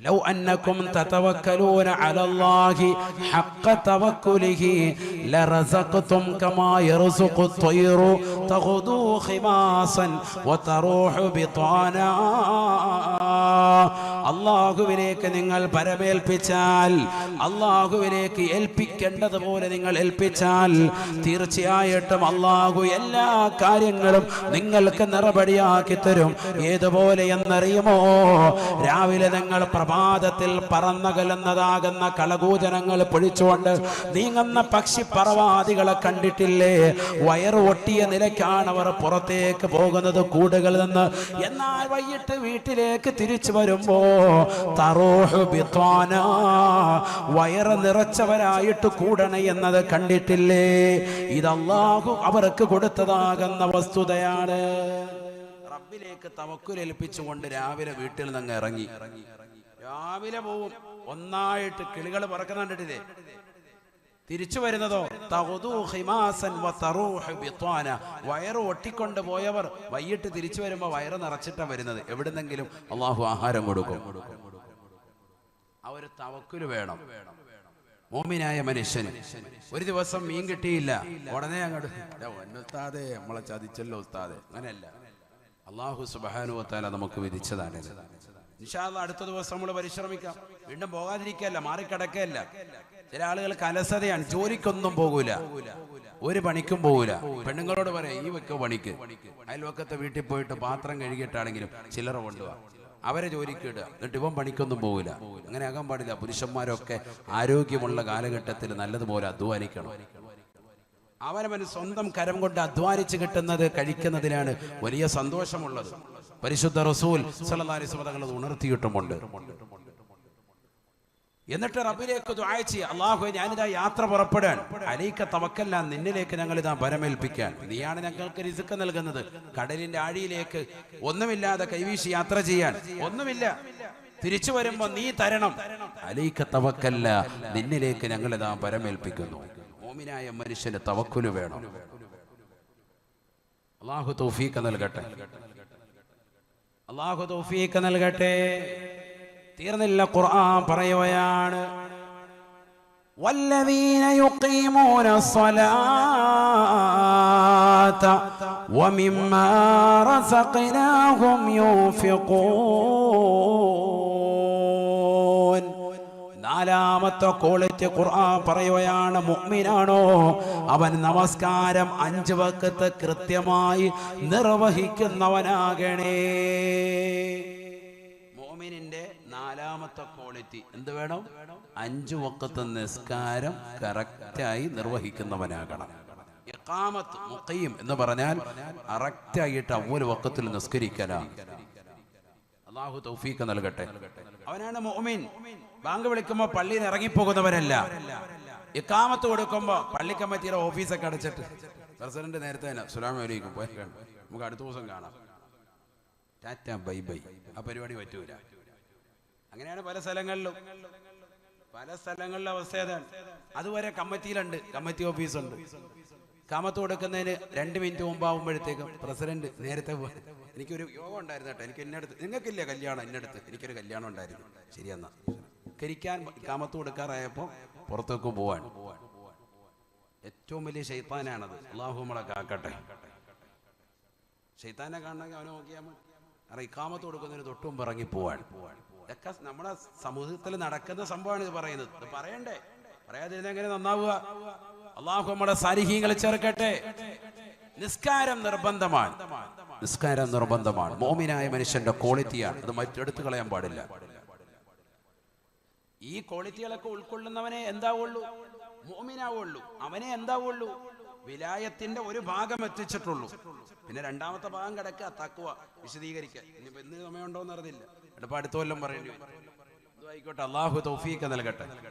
ലൗ അന്നകും തതവക്കലൂന അലല്ലാഹി ഹഖ്ഖ തവക്കുലിഹി ലറസഖതും കമാ യർസുഖു ത്വയ്റു തഗ്ദു ഖിമാസൻ വതറൂഹു ബിതാനാ. അല്ലാഹുവിലേക്ക് നിങ്ങൾ പരമേൽപ്പിച്ചാൽ, അല്ലാഹുവിലേക്ക് ഏൽപ്പിക്കേണ്ടതുപോലെ നിങ്ങൾ ഏൽപ്പിച്ചാൽ തീർച്ചയായിട്ടും അല്ലാഹു എല്ലാ കാര്യങ്ങളും നിങ്ങൾക്ക് നിറപടിയാക്കി തരും. ഏതുപോലെ എന്നറിയുമോ? രാവിലെ നിങ്ങൾ പ്രഭാതത്തിൽ പറന്നകലുന്നതാകുന്ന കളകൂജനങ്ങൾ പൊഴിച്ചുകൊണ്ട് നീങ്ങുന്ന പക്ഷി പറവാദികളെ കണ്ടിട്ടില്ലേ? വയറ് ഒട്ടിയ നിലയ്ക്കാണ് അവർ പുറത്തേക്ക് പോകുന്നത് കൂടുകളിൽ നിന്ന്. എന്നാൽ വൈകിട്ട് വീട്ടിലേക്ക് തിരിച്ചു വരുമ്പോ തറൂഹു ബിത്വാനാ, വയറ് നിറച്ചവരായിട്ട് കൂടണേ എന്നത് കണ്ടിട്ടില്ലേ? ഇത് അല്ലാഹു അവർക്ക് കൊടുത്തതാകുന്ന വസ്തുതയാണ്. റബ്ബിലേക്ക് തവക്കുൽ ഏൽപ്പിച്ചുകൊണ്ട് രാവിലെ വീട്ടിൽ നിന്ന് ഇറങ്ങി, രാവിലെ പോവും, ഒന്നായിട്ട് കിളികൾ പറക്കുന്ന കണ്ടിട്ടില്ലേ? തിരിച്ചു വരുന്നതോ തഗ്ദു ഖിമാസൻ വതറൂഹു ബിത്വാന, വയറ് ഒട്ടിക്കൊണ്ട് പോയവർ വൈകിട്ട് തിരിച്ചു വരുമ്പോൾ വയറ് നിറച്ചിട്ടാണ് വരുന്നത്. എവിടുന്നെങ്കിലും അല്ലാഹു ആഹാരം കൊടുക്കും. ആ ഒരു തവക്കുല് വേണം മോമിനായ മനുഷ്യന്. ഒരു ദിവസം മീൻ കിട്ടിയില്ല, ഉടനെ അങ്ങോട്ട് ഉസ്താദേ നമ്മളെ ചതിച്ചല്ലോ ഉസ്താദേ. അങ്ങനെയല്ല, അല്ലാഹു സുബ്ഹാനഹു വ തആല നമുക്ക് വിധിച്ചതാണ്. ഇൻഷാ അല്ലാഹ് അടുത്ത ദിവസം നമ്മൾ പരിശ്രമിക്കാം. വീണ്ടും പോകാതിരിക്കല്ല, മാറിക്കിടക്കല്ല. ചില ആളുകൾക്ക് അലസതയാണ്, ജോലിക്കൊന്നും പോകൂല, ഒരു പണിക്കും പോകൂല. പെണ്ണുങ്ങളോട് പറയാം ഈ വെക്കോ പണിക്ക്, അയൽവക്കത്തെ വീട്ടിൽ പോയിട്ട് പാത്രം കഴുകിയിട്ടാണെങ്കിലും ചില്ലറ കൊണ്ടുപോവാ, അവരെ ജോലിക്ക് ഇടുക. എന്നിട്ട് ഇവൻ പണിക്കൊന്നും പോകില്ല. അങ്ങനെ ആകാൻ പാടില്ല. പുരുഷന്മാരൊക്കെ ആരോഗ്യമുള്ള കാലഘട്ടത്തിൽ നല്ലതുപോലെ അധ്വാനിക്കണം. അവനവൻ സ്വന്തം കരം കൊണ്ട് അധ്വാനിച്ച് കിട്ടുന്നത് കഴിക്കുന്നതിനാണ് വലിയ സന്തോഷമുള്ളത്. പരിശുദ്ധ റസൂൽ സല്ലല്ലാഹു അലൈഹി വസല്ലം തങ്ങൾ ഉണർത്തിയിട്ടുമുണ്ട്. എന്നിട്ട് റബ്ബിലേക്ക് ദുആ ചെയ്യുക, അല്ലാഹുവേ ഞാനിതാ യാത്ര പുറപ്പെടാൻ, അലൈക തവക്കൽനാ, നിന്നിലേക്ക് ഞങ്ങൾ ഇതാ പരമേൽപ്പിക്കാൻ. നീയാണ് ഞങ്ങൾക്ക് റിസ്ക് നൽകുന്നത്. കടലിന്റെ ആഴിയിലേക്ക് ഒന്നുമില്ലാതെ കൈവീശി യാത്ര ചെയ്യാൻ ഒന്നുമില്ല, തിരിച്ചു വരുമ്പോ നീ തരണം. അലൈക തവക്കൽനാ, നിന്നിലേക്ക് ഞങ്ങൾ ഇതാ പരമേൽപ്പിക്കുന്നു. മോമിനായ മനുഷ്യന് തവക്കുല് വേണം. അല്ലാഹു തൗഫീഖ് നൽകട്ടെ, അല്ലാഹു തൗഫീഖ് നൽകട്ടെ. തീർന്നില്ല, ഖുർആൻ പറയുകയാണ് വല്ലദീന യുഖീമൂന സ്വലാത വമിമ്മാ റസഖ്നാഹും യുൻഫിഖൂൻ. നാലാമത്തെ ക്വാളിറ്റി ഖുർആൻ പറയുകയാണ്, മുഅ്മിനാണോ അവൻ നമസ്കാരം 5 വഖത്ത് കൃത്യമായി നിർവഹിക്കുന്നവനാകണേ. മുഅ്മിനിന്റെ നാലാമത്തെ ക്വാളിറ്റി എന്ത് വേണം? 5 വഖത്ത് നിസ്കാരം കറക്റ്റായി നിർവഹിക്കുന്നവനാകണം. ഇഖാമത്ത് മുഖീം എന്ന് പറഞ്ഞാൽ കറക്റ്റായിട്ട് അവ്വൽ വഖത്തിൽ നിസ്കരിക്കലാണ്. അള്ളാഹു തൗഫീഖ് നൽകട്ടെ. അവനാണ് മുഅ്മിൻ. ബാങ്ക് വിളിക്കുമ്പോൾ പള്ളിയിൽ നിന്ന് ഇറങ്ങിപ്പോകുന്നവരല്ല. ഇഖാമത്ത് കൊടുക്കുമ്പോൾ പള്ളി കമ്മിറ്റിയുടെ ഓഫീസൊക്കെ അടച്ചിട്ട് പ്രസിഡന്റ് നേരത്തെ തന്നെ അസ്സലാമു അലൈക്കും പോയിക്കാണ്, നമുക്ക് അടുത്ത ദിവസം കാണാം, ടാറ്റ ബൈ ബൈ, ആ പരിപാടി പറ്റൂല. അങ്ങനെയാണ് പല സ്ഥലങ്ങളിലും അവസ്ഥ ഏതാണ്. അതുവരെ കമ്മിറ്റിയിലുണ്ട്, കമ്മിറ്റി ഓഫീസുണ്ട്. കാമത്ത് കൊടുക്കുന്നതിന് 2 മിനിറ്റ് മുമ്പാവുമ്പോഴത്തേക്കും പ്രസിഡന്റ് നേരത്തെ പോയി. എനിക്കൊരു യോഗം ഉണ്ടായിരുന്നു കേട്ടോ, എനിക്ക് ഇന്നടുത്ത്, നിങ്ങൾക്കില്ല കല്യാണം, ഇന്നടുത്ത് എനിക്കൊരു കല്യാണം ഉണ്ടായിരുന്നു, ശരിയെന്നാ കരിക്കാൻ കാമത്ത് കൊടുക്കാറായപ്പോൾ പുറത്തേക്ക് പോവാൻ. ഏറ്റവും വലിയ ശൈത്താനാണത്. അള്ളാഹു നമ്മളെ കാക്കട്ടെ. ശൈത്താനെ കാണണമെങ്കിൽ അവനെ നോക്കിയാൽ മതി. കാരണം ഇഖാമത്ത് കൊടുക്കുന്നതിന് തൊട്ടും ഇറങ്ങി പോവാൻ. ഇതൊക്കെ നമ്മുടെ സമൂഹത്തിൽ നടക്കുന്ന സംഭവമാണ് ഇത് പറയുന്നത്. ഇത് പറയണ്ടേ, പറയാതിരുന്ന എങ്ങനെ നന്നാവുക? അള്ളാഹു നമ്മുടെ സാലിഹീങ്ങളെ ചേർക്കട്ടെ. നിസ്കാരം നിർബന്ധമാണ്, നിസ്കാരം നിർബന്ധമാണ്. മോമിനായ മനുഷ്യന്റെ ക്വാളിറ്റിയാണ്, അത് മറ്റെടുത്ത് കളയാൻ പാടില്ല. ഈ ക്വാളിറ്റികളൊക്കെ ഉൾക്കൊള്ളുന്നവനെ എന്താവുള്ളൂ? മോമിനാവുള്ളൂ. അവനെ എന്താവുള്ളൂ? വിലായത്തിന്റെ ഒരു ഭാഗം എത്തിച്ചിട്ടുള്ളൂ. പിന്നെ രണ്ടാമത്തെ ഭാഗം കിടക്കുക, തഖ്വ വിശദീകരിക്കുക. ഇനിയിപ്പോ എന്ത് സമയമുണ്ടോന്ന് അറിയില്ല, അടുത്ത കൊല്ലം പറയേണ്ടി വരും. ആയിക്കോട്ടെ, അള്ളാഹു തൗഫീഖ് നൽകട്ടെ.